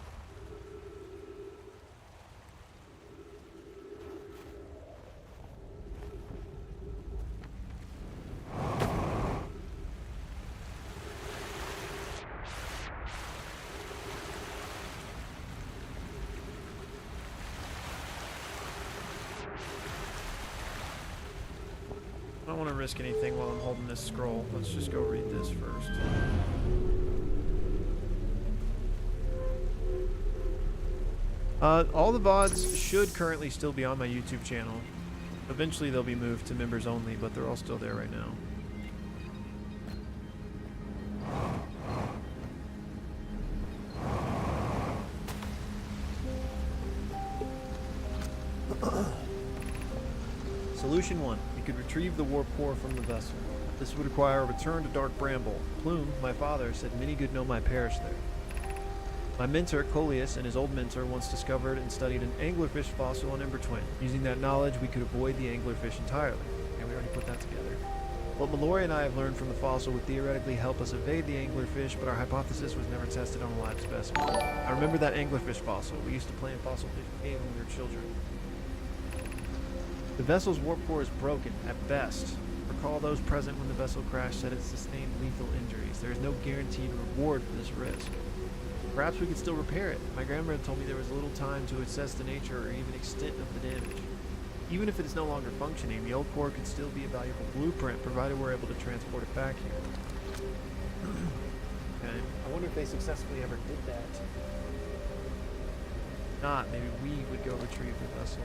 I don't want to risk anything while I'm holding this scroll. Let's just go read this first. All the VODs should currently still be on my YouTube channel. Eventually they'll be moved to members only, but they're all still there right now. Solution 1. We could retrieve the warp core from the vessel. This would require a return to Dark Bramble. Plume, my father, said many good Nomai perished there. My mentor, Coleus, and his old mentor once discovered and studied an anglerfish fossil on Ember Twin. Using that knowledge, we could avoid the anglerfish entirely. And we already put that together. What Mallory and I have learned from the fossil would theoretically help us evade the anglerfish, but our hypothesis was never tested on a live specimen. I remember that anglerfish fossil. We used to play in Fossil Fish Cave when we were children. The vessel's warp core is broken, at best. Recall those present when the vessel crashed said it sustained lethal injuries. There is no guaranteed reward for this risk. Perhaps we could still repair it. My grandmother told me there was little time to assess the nature or even extent of the damage. Even if it is no longer functioning, the old core could still be a valuable blueprint, provided we're able to transport it back here. Okay. I wonder if they successfully ever did that. If not, maybe we would go retrieve the vessel.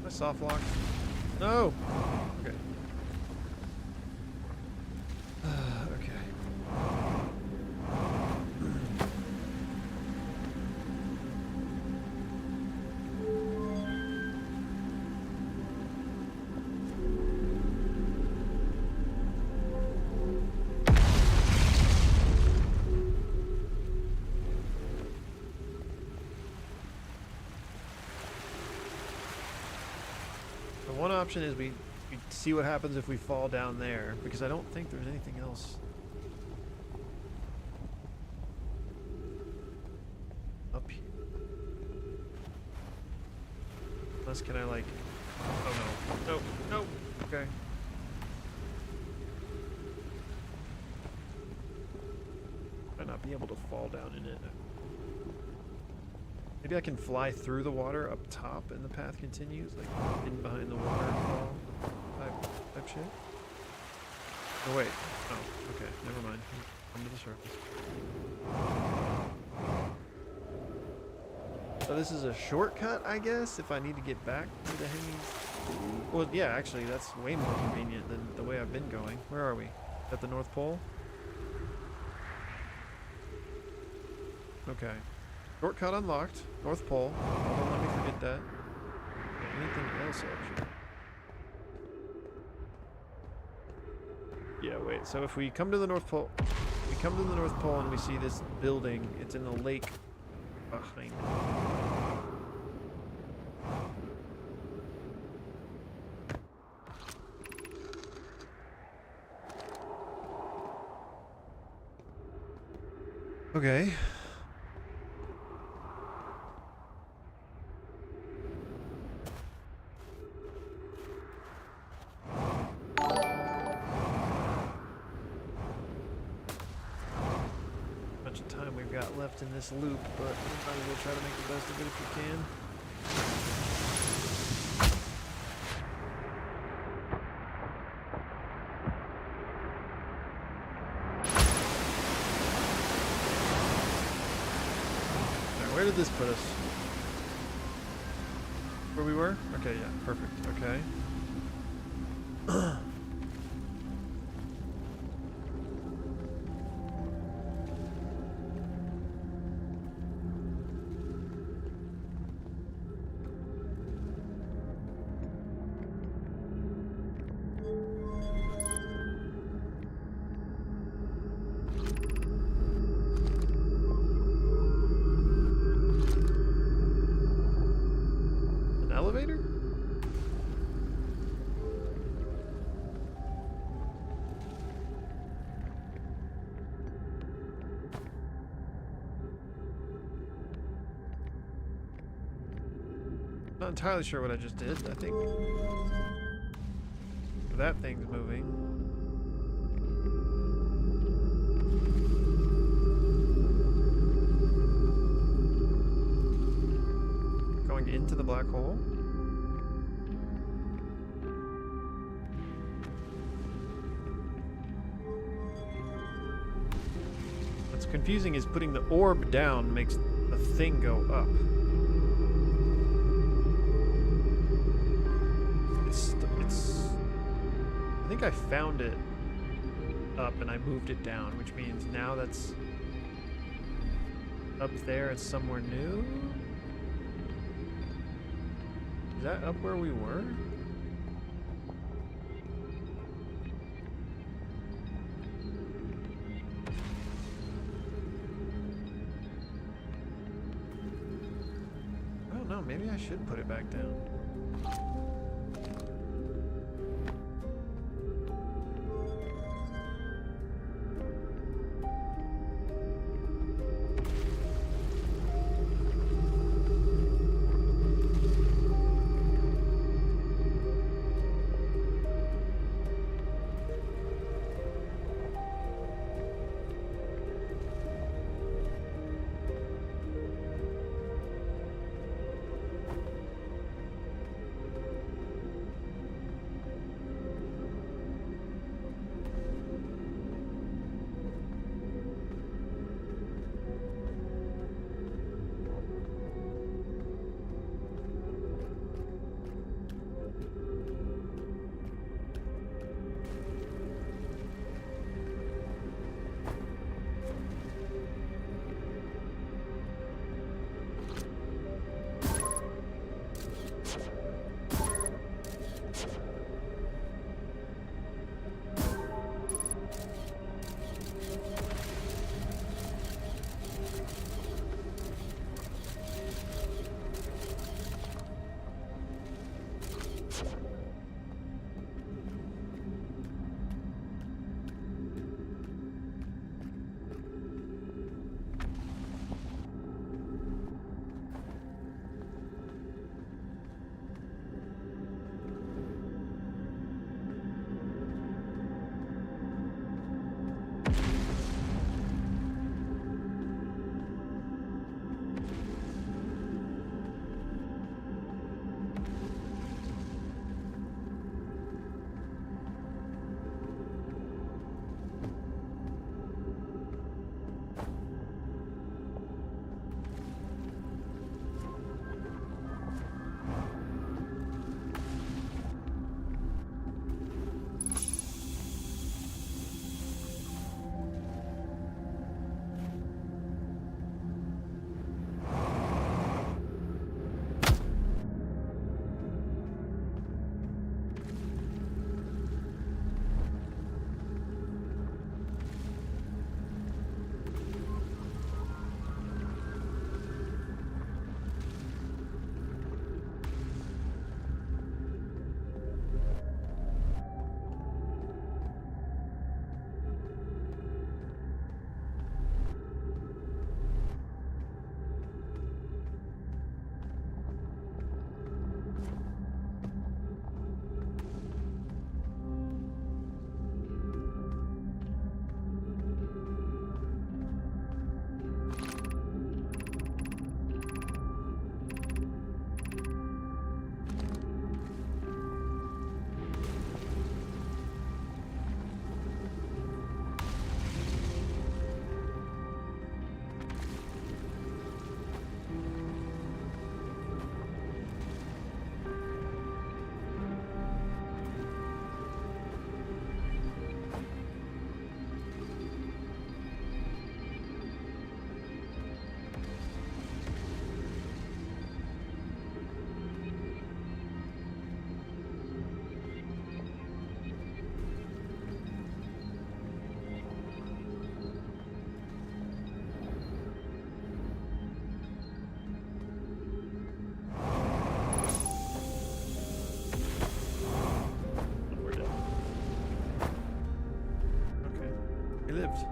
Soft lock? No! Okay. Okay. One option is we see what happens if we fall down there, because I don't think there's anything else up here. Unless can I like... Oh no. No. No. Okay. Might not be able to fall down in it. Maybe I can fly through the water up top and the path continues, like hidden behind the waterfall type shit. Oh wait. Oh, okay. Never mind. Come to the surface. So this is a shortcut, I guess, if I need to get back to the hanging... Well, yeah, actually, that's way more convenient than the way I've been going. Where are we? At the North Pole? Okay. Shortcut unlocked. North Pole. Don't let me forget that. Anything else up here? Yeah, wait. So if we come to the North Pole... We come to the North Pole and we see this building. It's in the lake behind it. Okay. Bunch of time we've got left in this loop, but we might as well try to make the best of it if we can. Where did this put us? Where we were? Okay, yeah, perfect. Okay. Elevator? Not entirely sure what I just did. I think that thing's moving. Going into the black hole. What's confusing is putting the orb down makes the thing go up. I think I found it up and I moved it down, which means now that's up there, it's somewhere new? Is that up where we were? I don't know, maybe I should put it back down. lived.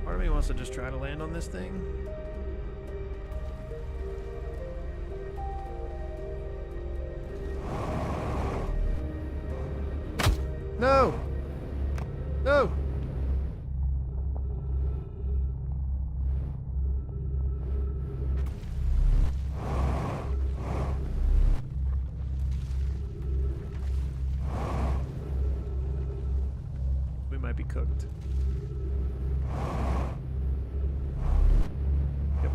Part of me wants to just try to land on this thing. No! No! We might be cooked. Yep.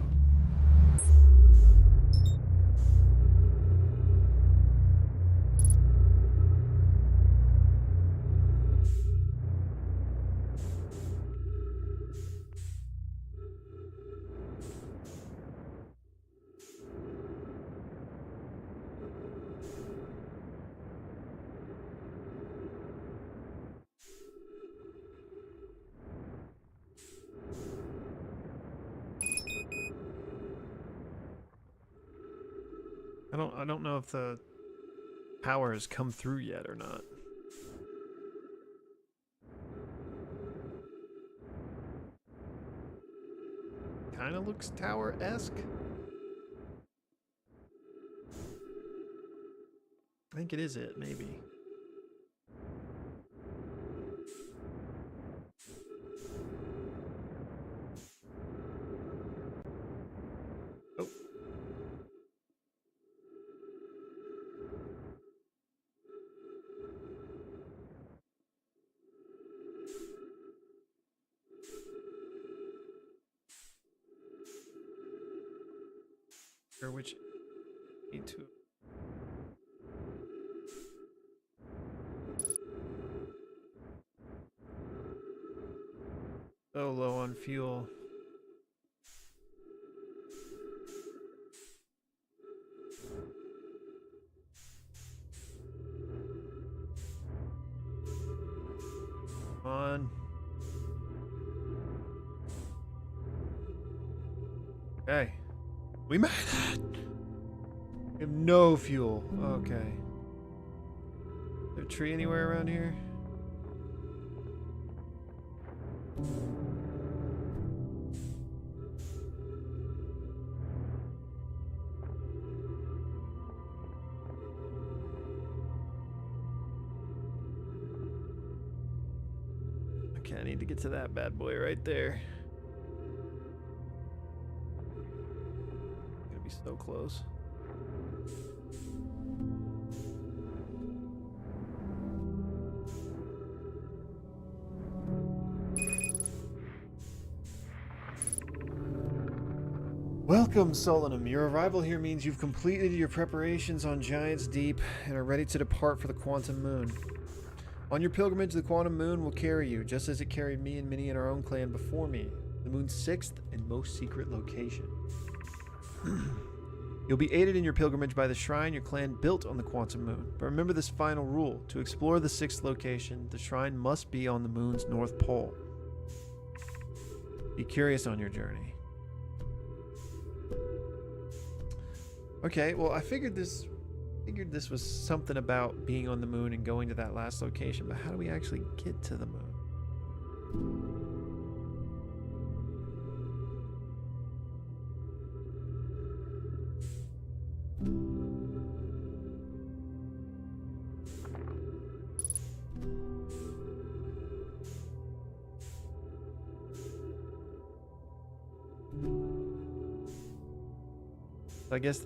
I don't know if the power has come through yet or not. Kind of looks tower-esque. I think it is it, maybe. Oh. Or which need to. So low on fuel. Come on. Okay. We made it! We have no fuel. Okay. Is there a tree anywhere around here? Okay, I need to get to that bad boy right there. Gonna be so close. Welcome, Solanum. Your arrival here means you've completed your preparations on Giant's Deep and are ready to depart for the Quantum Moon. On your pilgrimage, the Quantum Moon will carry you, just as it carried me and many in our own clan before me, the moon's 6th and most secret location. You'll be aided in your pilgrimage by the shrine your clan built on the Quantum Moon. But remember this final rule. To explore the 6th location, the shrine must be on the moon's north pole. Be curious on your journey. Okay, well, I figured this was something about being on the moon and going to that last location, but how do we actually get to the moon? I guess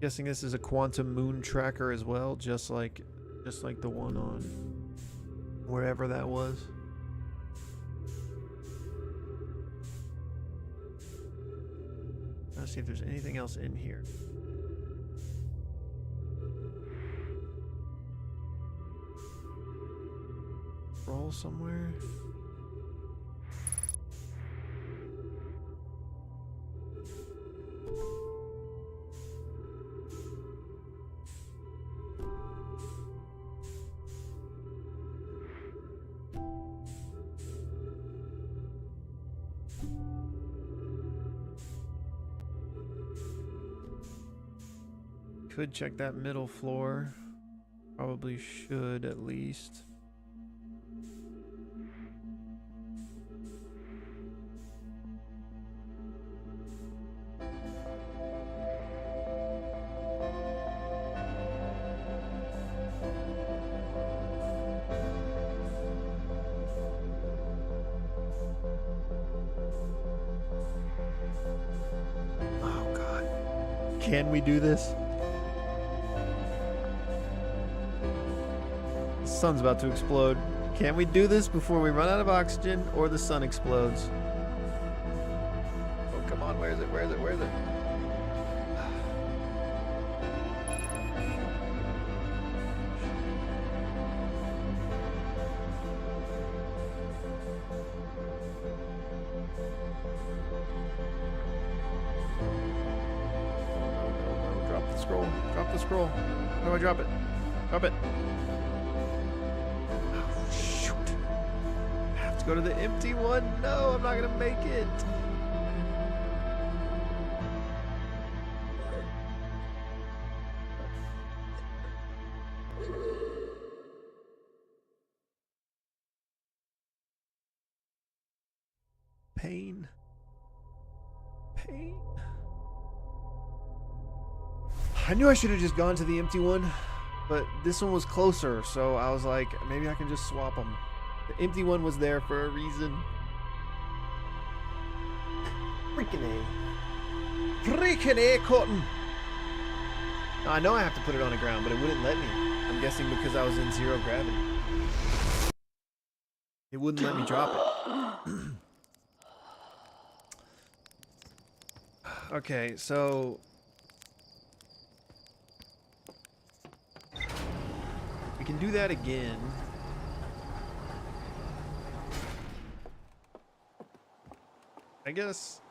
guessing this is a quantum moon tracker as well, just like the one on wherever that was. Let's see if there's anything else in here. Roll somewhere. could check that middle floor. Probably should at least. Oh God. Can we do this? The sun's about to explode. Can we do this before we run out of oxygen or the sun explodes? Oh, come on. Where is it? Where is it? Where is it? No. Drop the scroll. Drop the scroll. How do I drop it? Drop it. Go to the empty one. No, I'm not gonna make it. Pain. Pain. I knew I should have just gone to the empty one, but this one was closer, so I was like, maybe I can just swap them. The empty one was there for a reason. Freaking A. Freaking A, Cotton. Now, I know I have to put it on the ground, but it wouldn't let me. I'm guessing because I was in zero gravity. It wouldn't let me drop it. Okay, so... we can do that again. I guess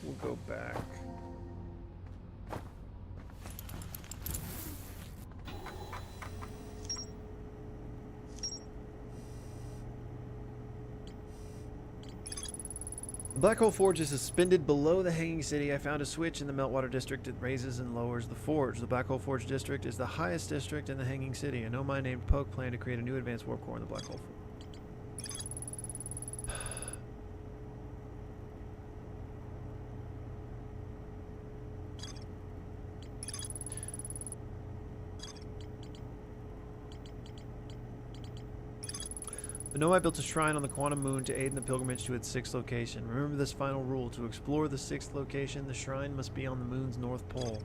we'll go back. The Black Hole Forge is suspended below the Hanging City. I found a switch in the Meltwater District that raises and lowers the forge. The Black Hole Forge District is the highest district in the Hanging City. A no-mind named Poke planned to create a new advanced warp core in the Black Hole Forge. The Nomai built a shrine on the Quantum Moon to aid in the pilgrimage to its sixth location. Remember this final rule. To explore the sixth location, the shrine must be on the moon's north pole.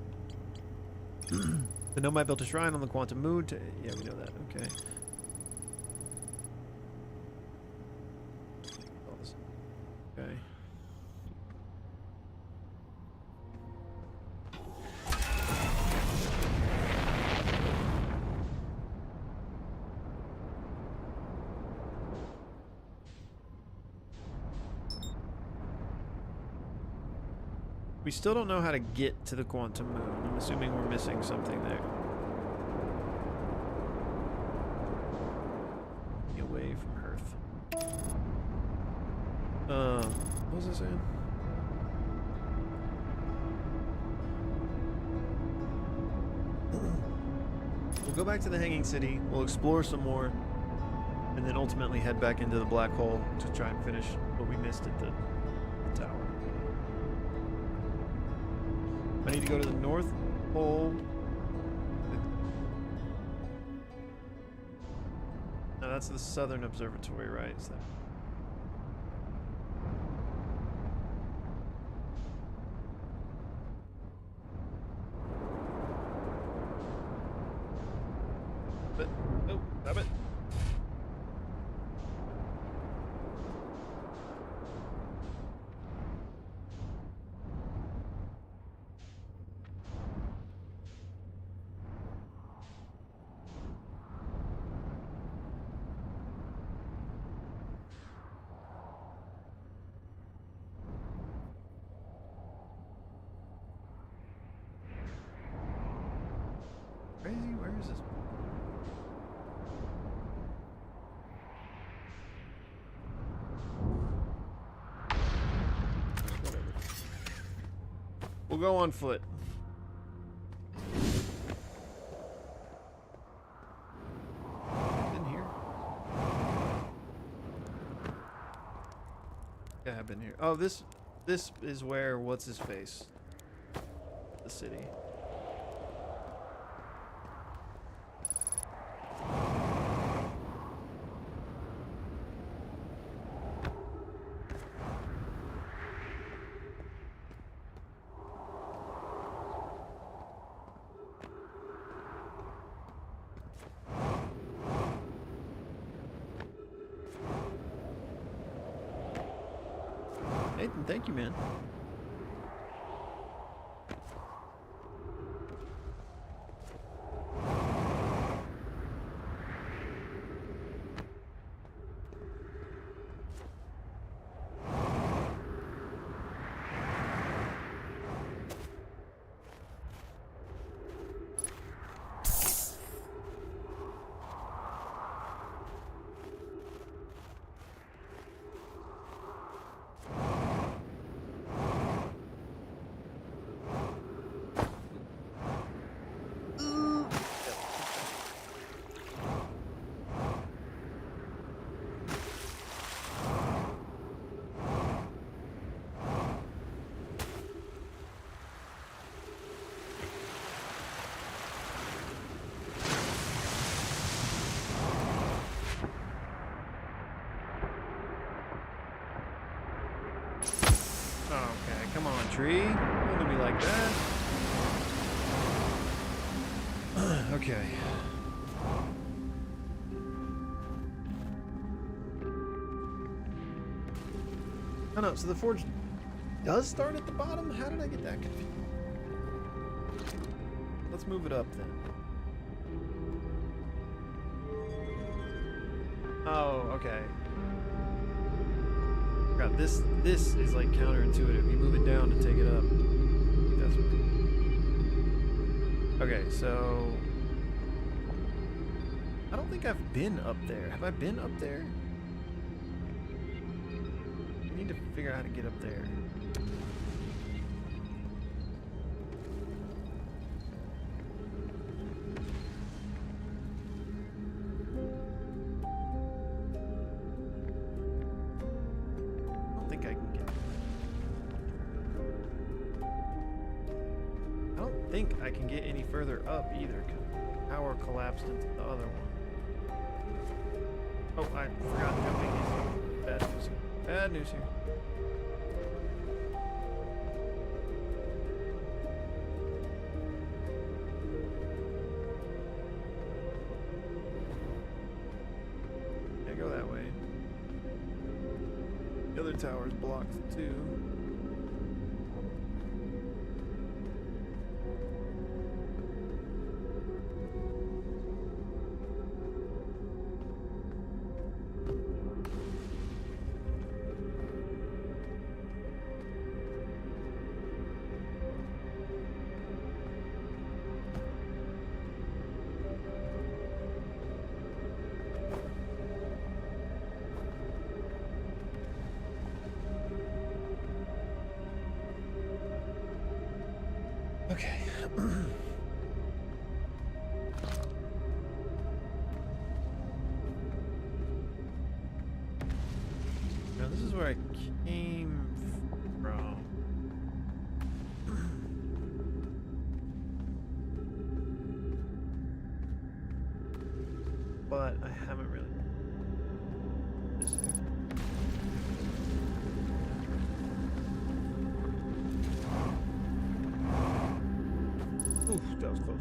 The Nomai built a shrine on the Quantum Moon to... yeah, we know that. Okay. Okay. We still don't know how to get to the Quantum Moon. I'm assuming we're missing something there. Get away from Earth. What was I saying? We'll go back to the Hanging City. We'll explore some more, and then ultimately head back into the black hole to try and finish what we missed at the tower. I need to go to the North Pole. No, that's the Southern Observatory, right? Is that... but, oh, stop it. Crazy, where is this? Whatever. We'll go on foot. Oh, this is where what's his face? The city. Nathan, thank you, man. Okay, come on, tree. Don't do me like that. Okay. Oh no, so the forge does start at the bottom? How did I get that confused? Let's move it up then. Oh, okay. God, this is like counterintuitive. You move it down to take it up. That's okay, so I don't think I've been up there. Have I been up there? I need to figure out how to get up there. I can get any further up either because the power collapsed into the other one. Oh, I forgot jumping is bad news here. Bad news here. Can't go that way. The other tower's blocked too. Okay. Now this is where I came from. But I haven't really. This thing. Oof, that was close.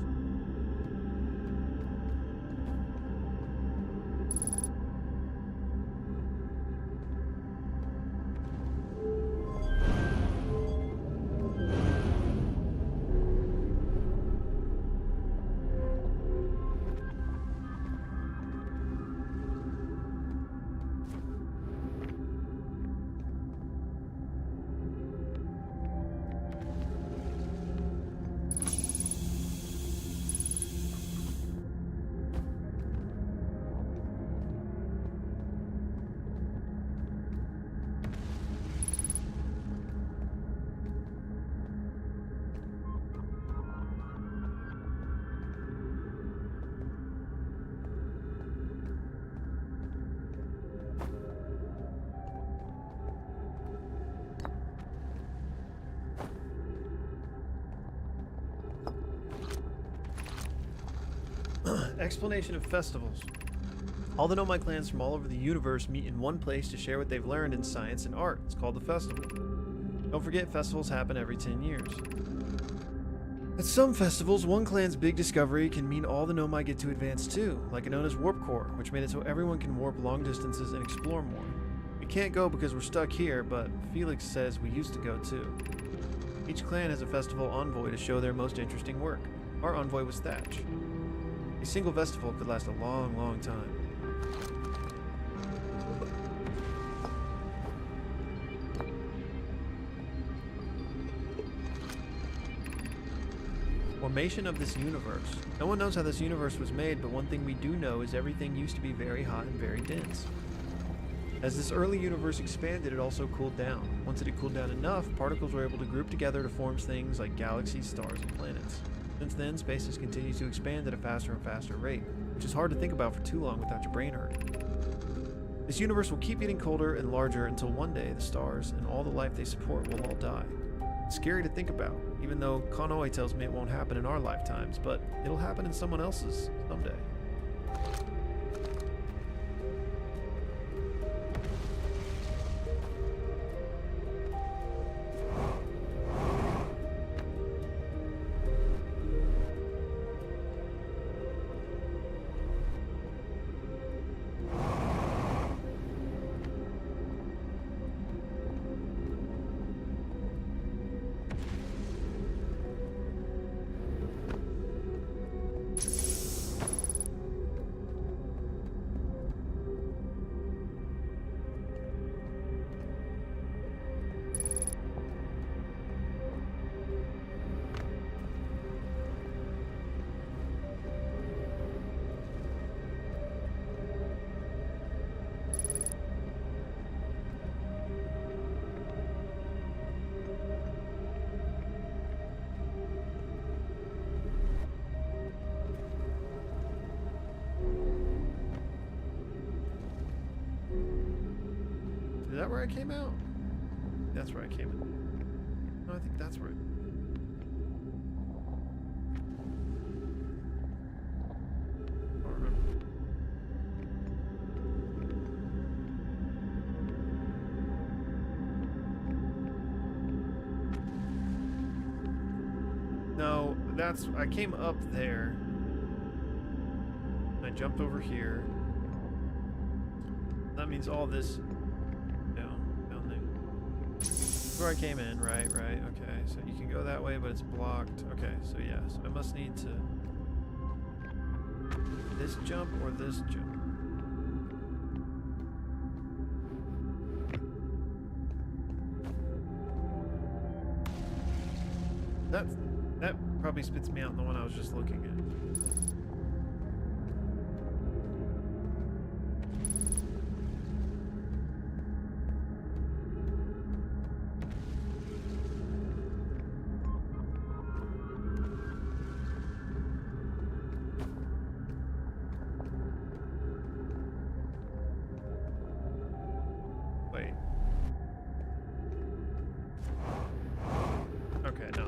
Explanation of festivals. All the Nomai clans from all over the universe meet in one place to share what they've learned in science and art. It's called the festival. Don't forget, festivals happen every 10 years. At some festivals, one clan's big discovery can mean all the Nomai get to advance too, like Anona's Warp Core, which made it so everyone can warp long distances and explore more. We can't go because we're stuck here, but Felix says we used to go too. Each clan has a festival envoy to show their most interesting work. Our envoy was Thatch. A single festival could last a long, long time. Formation of this universe. No one knows how this universe was made, but one thing we do know is everything used to be very hot and very dense. As this early universe expanded, it also cooled down. Once it had cooled down enough, particles were able to group together to form things like galaxies, stars, and planets. Since then, space has continued to expand at a faster and faster rate, which is hard to think about for too long without your brain hurting. This universe will keep getting colder and larger until one day the stars and all the life they support will all die. It's scary to think about, even though Konoe tells me it won't happen in our lifetimes, but it'll happen in someone else's someday. Is that where I came out? That's where I came in. No, I think that's where. I don't remember. No, that's. I came up there. I jumped over here. That means all this. Where I came in, right, okay, so you can go that way, but it's blocked. Okay, so yeah, so I must need to this jump or this jump. That probably spits me out in the one I was just looking at.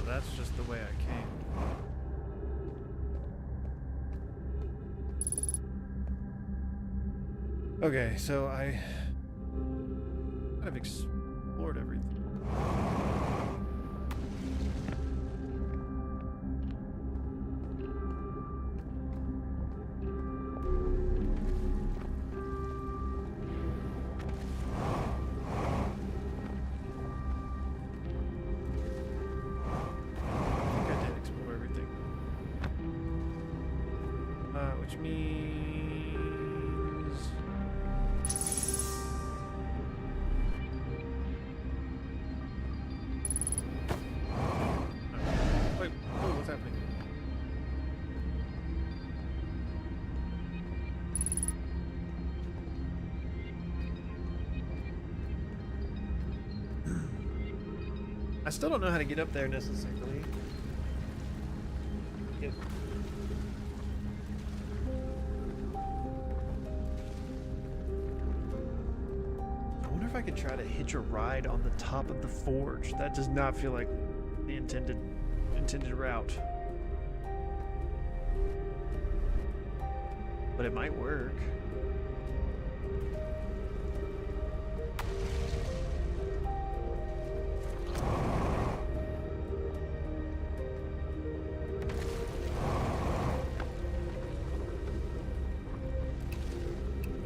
That's just the way I came. Okay, so I kind of explored everything. Which means wait, oh, what's happening? I still don't know how to get up there necessarily. Yep. If I could try to hitch a ride on the top of the forge. That does not feel like the intended route. but it might work.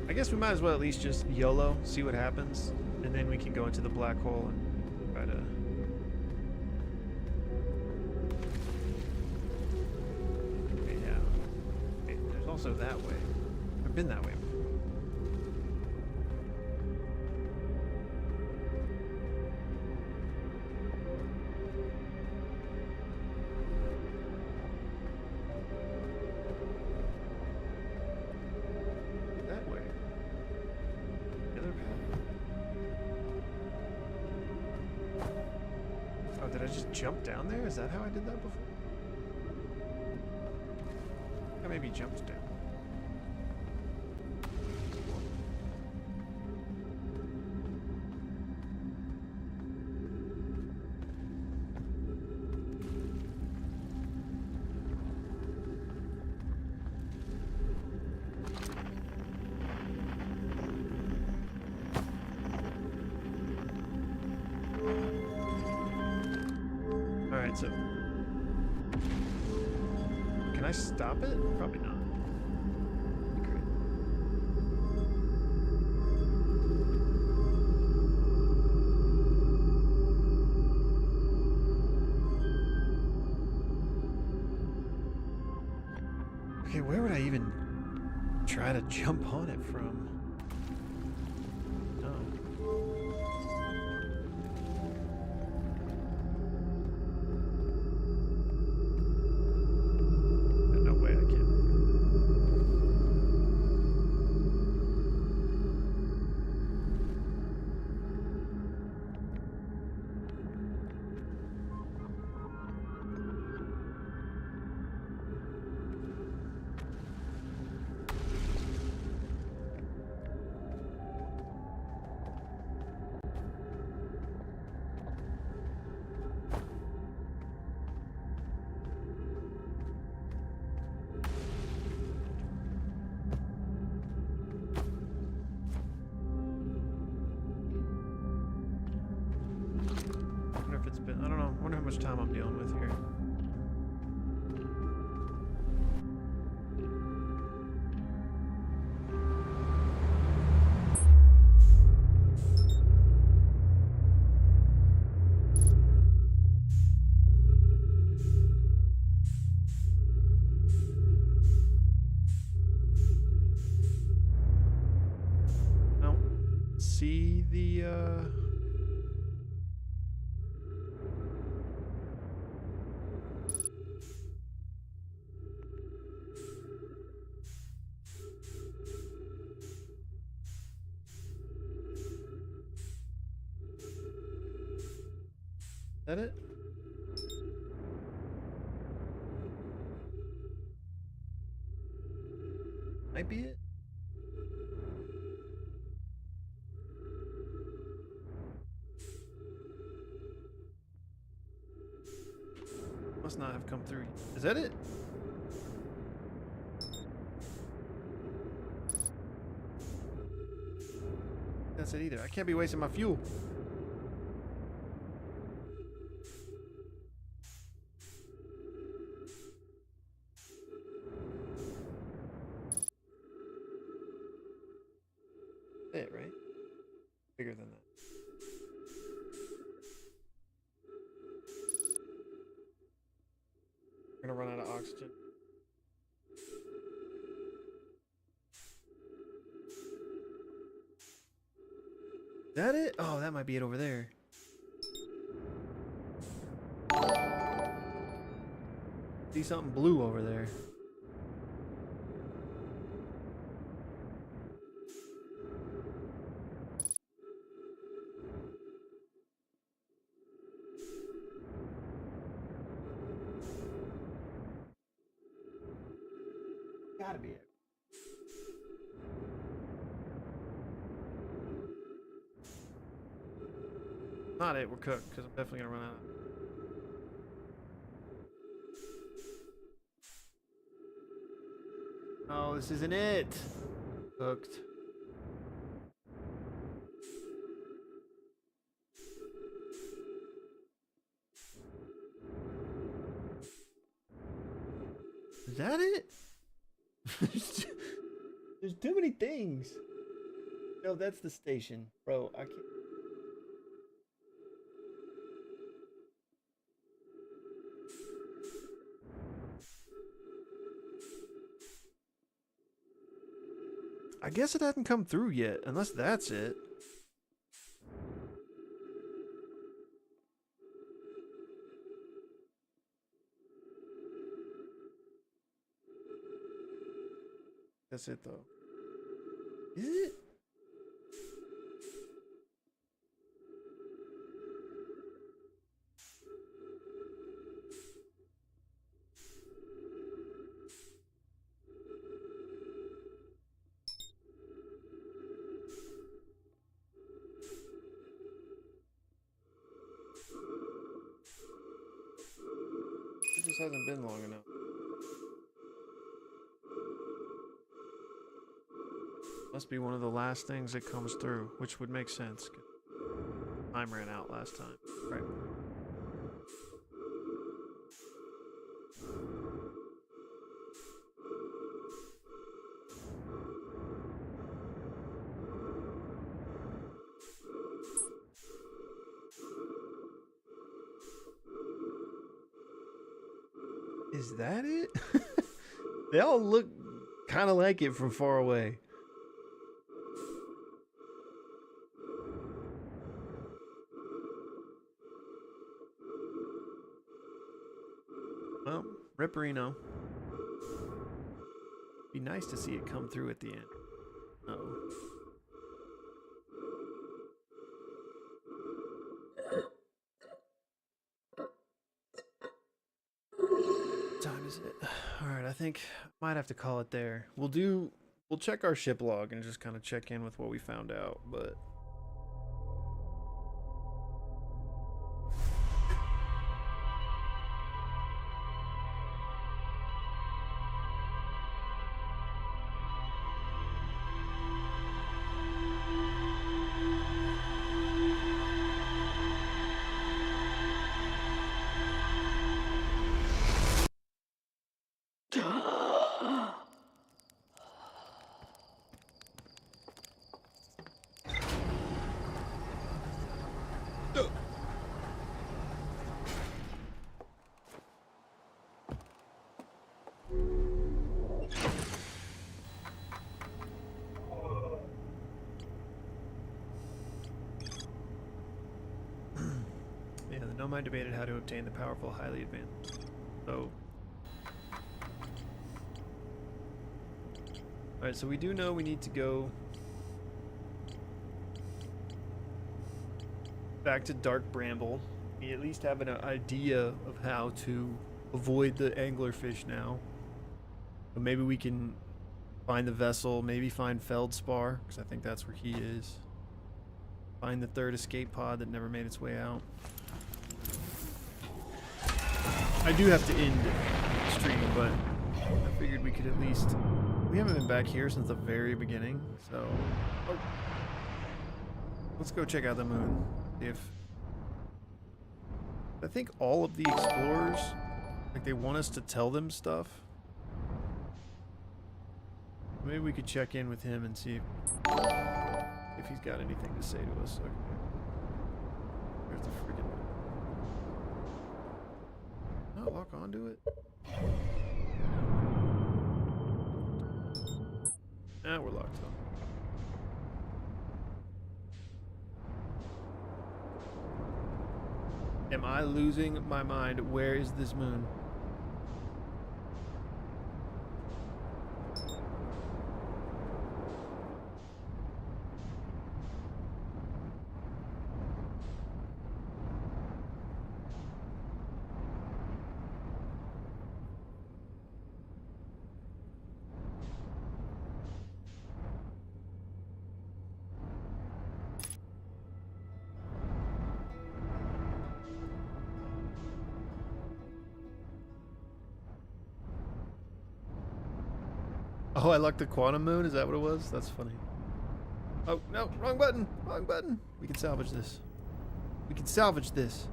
I guess we might as well at least just YOLO, see what happens, and then we can go into the black hole and try to... Okay, yeah. Okay, there's also that way. I've been that way. That way. The other path. Oh, did I just jump down there? Is that how I did that before? I maybe jumped down. Alright, so... Can I stop it? Probably not. Great. Okay, where would I even try to jump on it from? I don't know. I wonder how much time I'm dealing with here. I don't see the Is that it? Might be it. Must not have come through. Is that it? That's it either. I can't be wasting my fuel. It, right? Bigger than that. We're gonna run out of oxygen. Is that it? Oh, that might be it over there. See something blue over there. Gotta be it. Not it, we're cooked, because I'm definitely gonna run out. Oh, this isn't it. Hooked. Is that it? There's too many things. No, that's the station. Bro, I can't. I guess it hasn't come through yet, unless that's it. That's it though. Is it? It just hasn't been long enough. Must be one of the last things that comes through, which would make sense. Time ran out last time. Right. Is that it? They all look kind of like it from far away. Well, Ripperino. Be nice to see it come through at the end. Uh-oh. What time is it? Alright, I think I might have to call it there. We'll check our ship log and just kind of check in with what we found out, but yeah, the Nomai debated how to obtain the powerful, highly advanced. So, alright, so we do know we need to go back to Dark Bramble. We at least have an idea of how to avoid the anglerfish now. But maybe we can find the vessel, maybe find Feldspar, because I think that's where he is. Find the third escape pod that never made its way out. I do have to end streaming, but I figured we could at least... We haven't been back here since the very beginning, so... Oh. Let's go check out the moon. See if... I think all of the explorers, like, they want us to tell them stuff. Maybe we could check in with him and see if he's got anything to say to us. Okay. There's the freaking... Not lock onto it? Now we're locked on. Am I losing my mind? Where is this moon? Oh, I lucked the quantum moon? Is that what it was? That's funny. Oh, no, wrong button. Wrong button. We can salvage this. We can salvage this.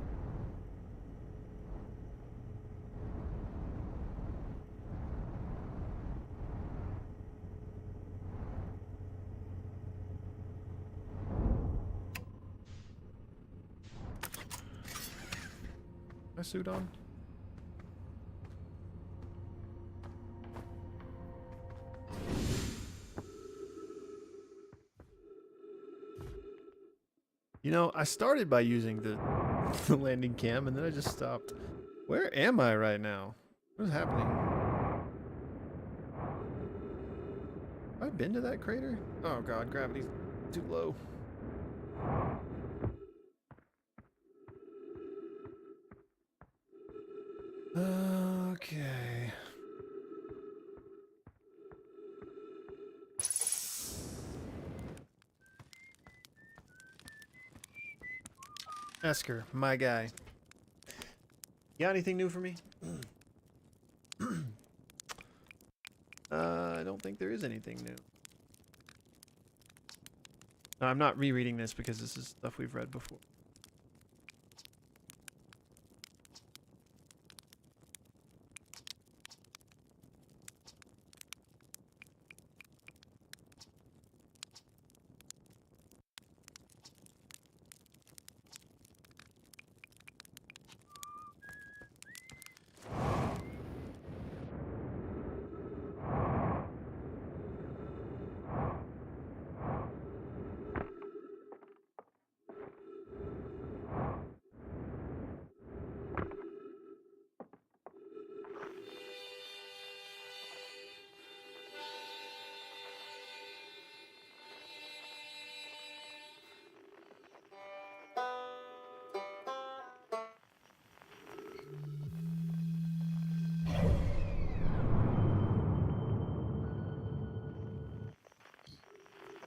My suit on? You know, I started by using the landing cam and then I just stopped. Where am I right now? What is happening? Have I been to that crater? Oh god, gravity's too low. Okay. Esker, my guy. You got anything new for me? I don't think there is anything new. No, I'm not rereading this because this is stuff we've read before.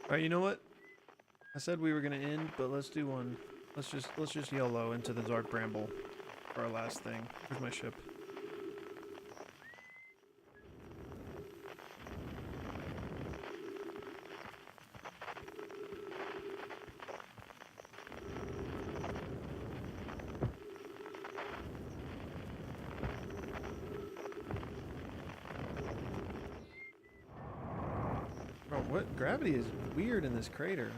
Alright, you know what? I said we were gonna end, but let's do one. Let's just YOLO into the Dark Bramble for our last thing. Where's my ship? Bro, what? Gravity is weird in this crater.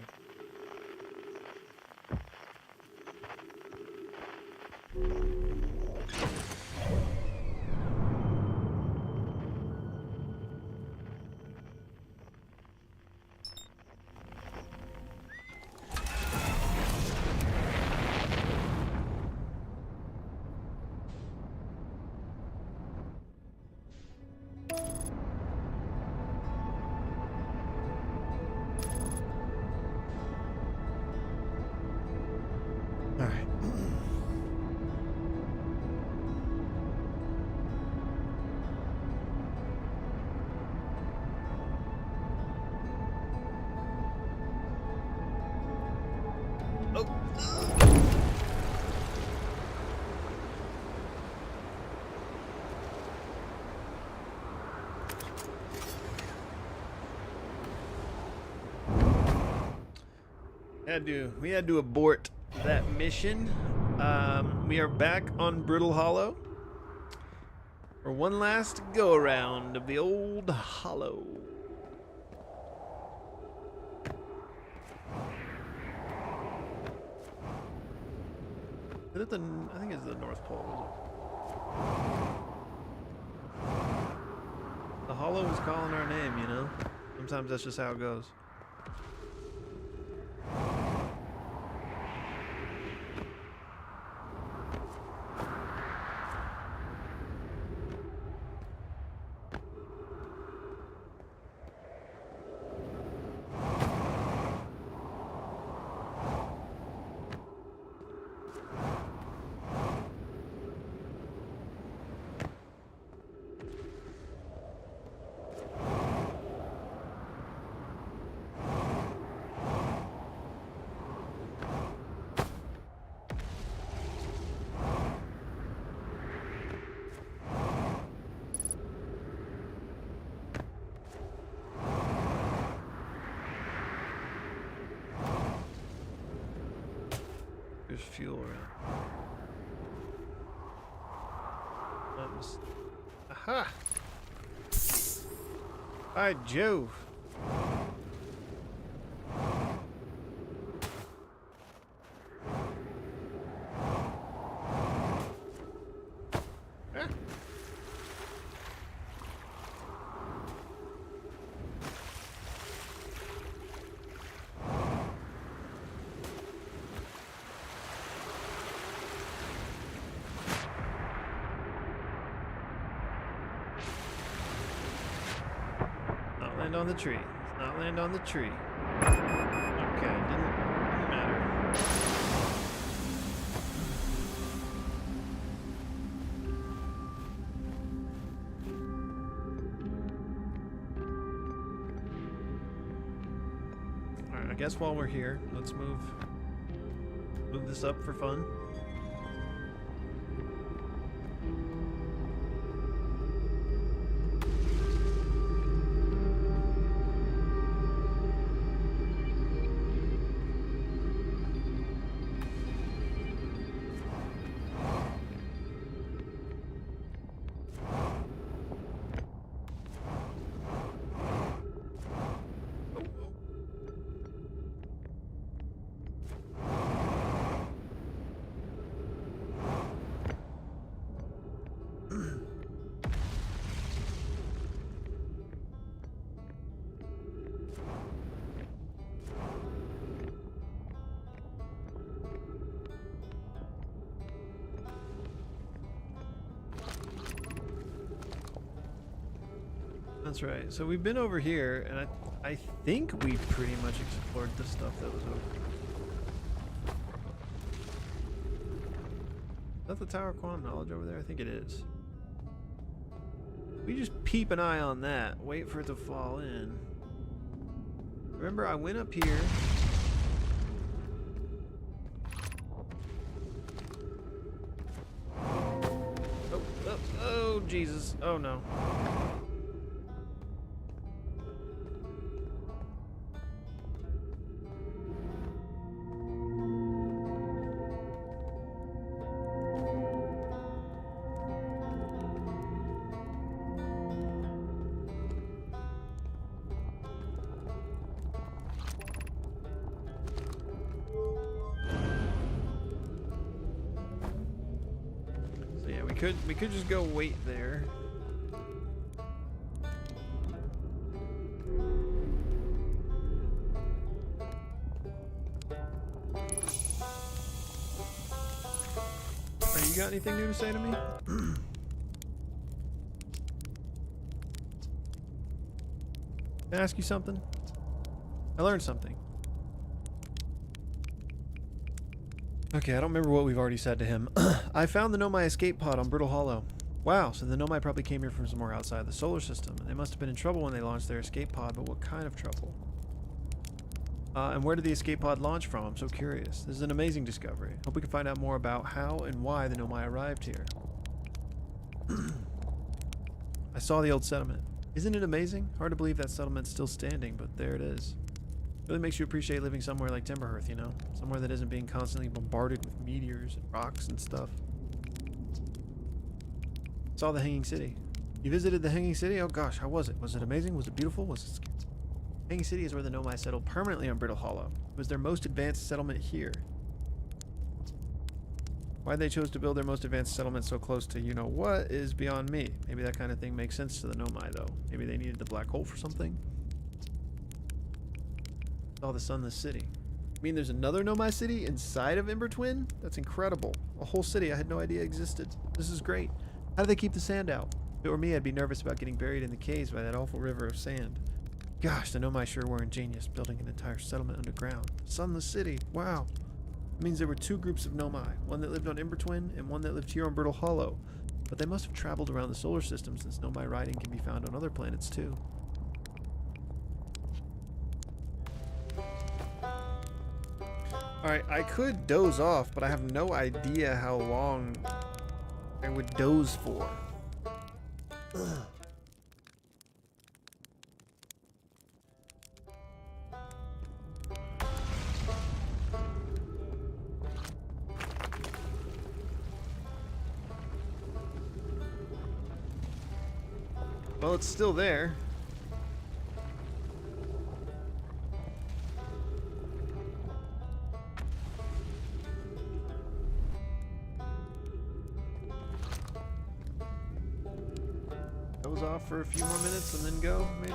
Alright. We had to abort that mission. We are back on Brittle Hollow for one last go around of the old hollow. Is it I think it's the North Pole. The hollow was calling our name, you know? Sometimes that's just how it goes. There's fuel around. Aha! By Jove! Ah. Not land on the tree. Not land on the tree. Okay, didn't matter. Alright, I guess while we're here, let's move this up for fun. That's right. So we've been over here, and I think we pretty much explored the stuff that was over. Is that the Tower of Quantum Knowledge over there? I think it is. We just peep an eye on that, wait for it to fall in. Remember, I went up here. Oh, Jesus. Oh, no. We could just go wait there. Alright, you got anything new to say to me? Can I ask you something? I learned something. Okay, I don't remember what we've already said to him. I found the Nomai escape pod on Brittle Hollow. Wow, so the Nomai probably came here from somewhere outside the solar system. They must have been in trouble when they launched their escape pod, but what kind of trouble? And where did the escape pod launch from? I'm so curious. This is an amazing discovery. Hope we can find out more about how and why the Nomai arrived here. I saw the old settlement. Isn't it amazing? Hard to believe that settlement's still standing, but there it is. Really makes you appreciate living somewhere like Timberhearth, you know? Somewhere that isn't being constantly bombarded with meteors and rocks and stuff. Saw the Hanging City. You visited the Hanging City? Oh gosh, how was it? Was it amazing? Was it beautiful? Was it scary? Hanging City is where the Nomai settled permanently on Brittle Hollow. It was their most advanced settlement here. Why they chose to build their most advanced settlement so close to you-know-what is beyond me. Maybe that kind of thing makes sense to the Nomai, though. Maybe they needed the black hole for something? Saw the Sunless City. You mean there's another Nomai city inside of Ember Twin? That's incredible. A whole city I had no idea existed. This is great. How do they keep the sand out? If it were me, I'd be nervous about getting buried in the caves by that awful river of sand. Gosh, the Nomai sure were ingenious, building an entire settlement underground. Sunless City. Wow. It means there were two groups of Nomai, one that lived on Ember Twin and one that lived here on Brittle Hollow. But they must have traveled around the solar system since Nomai writing can be found on other planets too. Alright, I could doze off, but I have no idea how long I would doze for. Ugh. Well, it's still there. Goes off for a few more minutes and then go, maybe?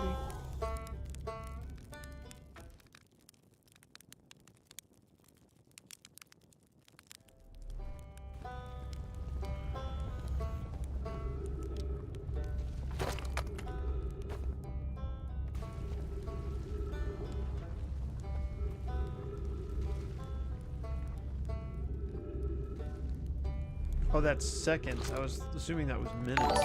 Oh, that's seconds. I was assuming that was minutes.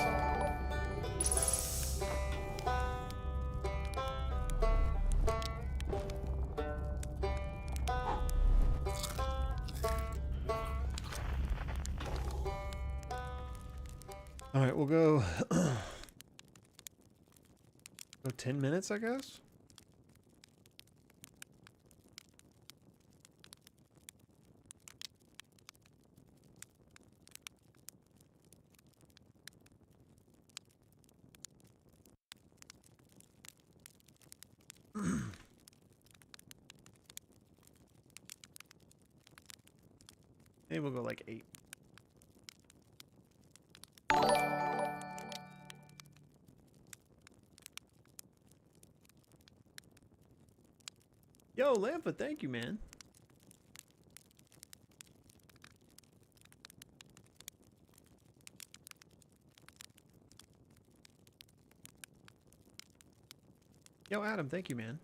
All right, we'll go go 10 minutes, I guess. Maybe we'll go like 8. Yo, Lampa, thank you, man. Yo, Adam, thank you, man.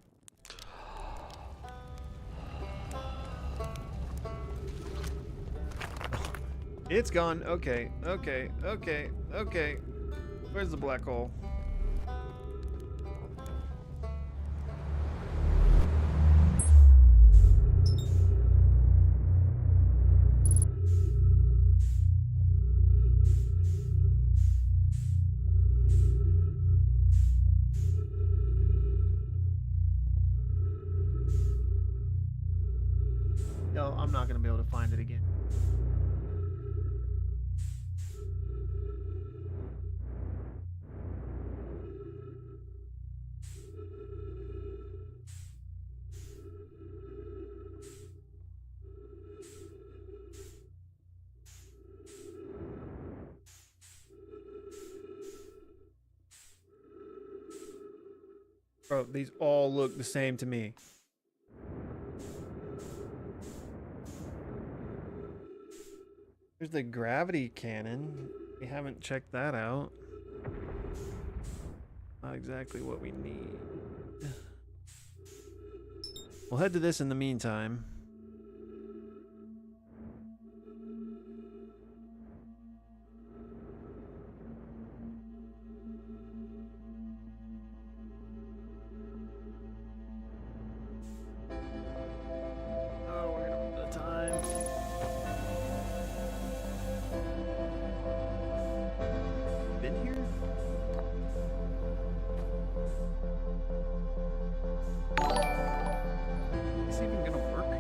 It's gone. Okay, okay, okay, okay. Where's the black hole? No, I'm not gonna be able to find it again. Bro, these all look the same to me. There's the gravity cannon. We haven't checked that out. Not exactly what we need. We'll head to this in the meantime. Oh, we're gonna run out of time. Been here? Is this even gonna work?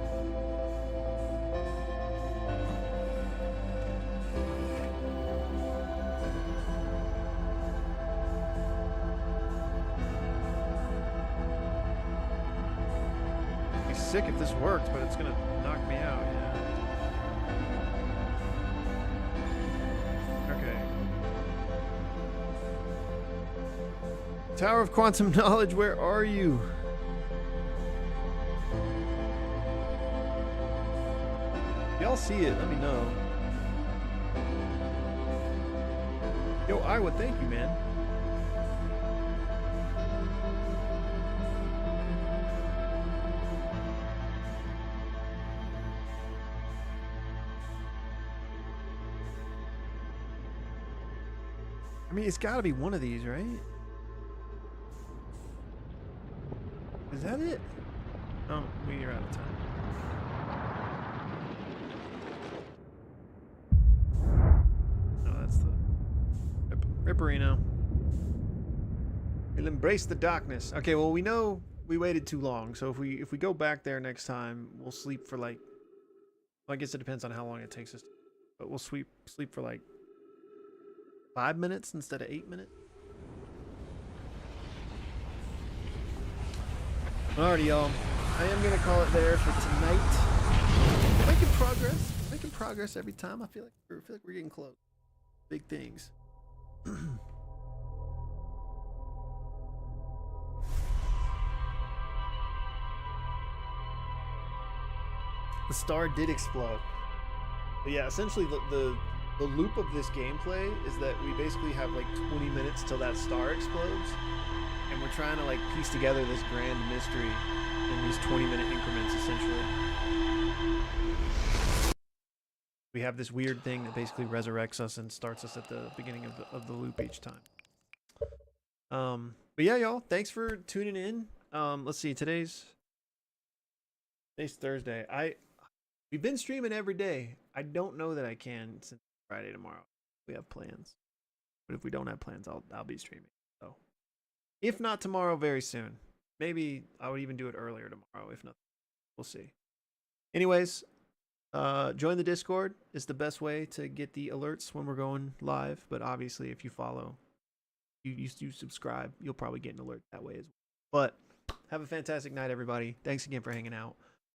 I'd be sick if this worked, but it's gonna knock me out, yeah. Okay. Tower of Quantum Knowledge, where are you? Y'all see it, let me know. Yo, Iowa, thank you, man. I mean, it's gotta be one of these, right? Is that it? Oh, we are out of time. No, that's the Ripperino. We'll embrace the darkness. Okay, well, we know we waited too long, so if we go back there next time, we'll sleep for like, well, I guess it depends on how long it takes us, but we'll sleep for like 5 minutes instead of 8 minutes. Alrighty, y'all. I am gonna call it there for tonight. We're making progress. We're making progress every time. I feel like we're getting close. Big things. The star did explode. But yeah, essentially the loop of this gameplay is that we basically have like 20 minutes till that star explodes, and we're trying to like piece together this grand mystery in these 20-minute increments. Essentially, we have this weird thing that basically resurrects us and starts us at the beginning of the loop each time. But yeah, y'all, thanks for tuning in. Let's see, today's Thursday. We've been streaming every day. I don't know that I can since Friday tomorrow. We have plans, but if we don't have plans, I'll be streaming. So, if not tomorrow, very soon. Maybe I would even do it earlier tomorrow. If not, we'll see. Anyways, join the Discord is the best way to get the alerts when we're going live. But obviously, if you follow, you subscribe, you'll probably get an alert that way as well. But have a fantastic night, everybody. Thanks again for hanging out.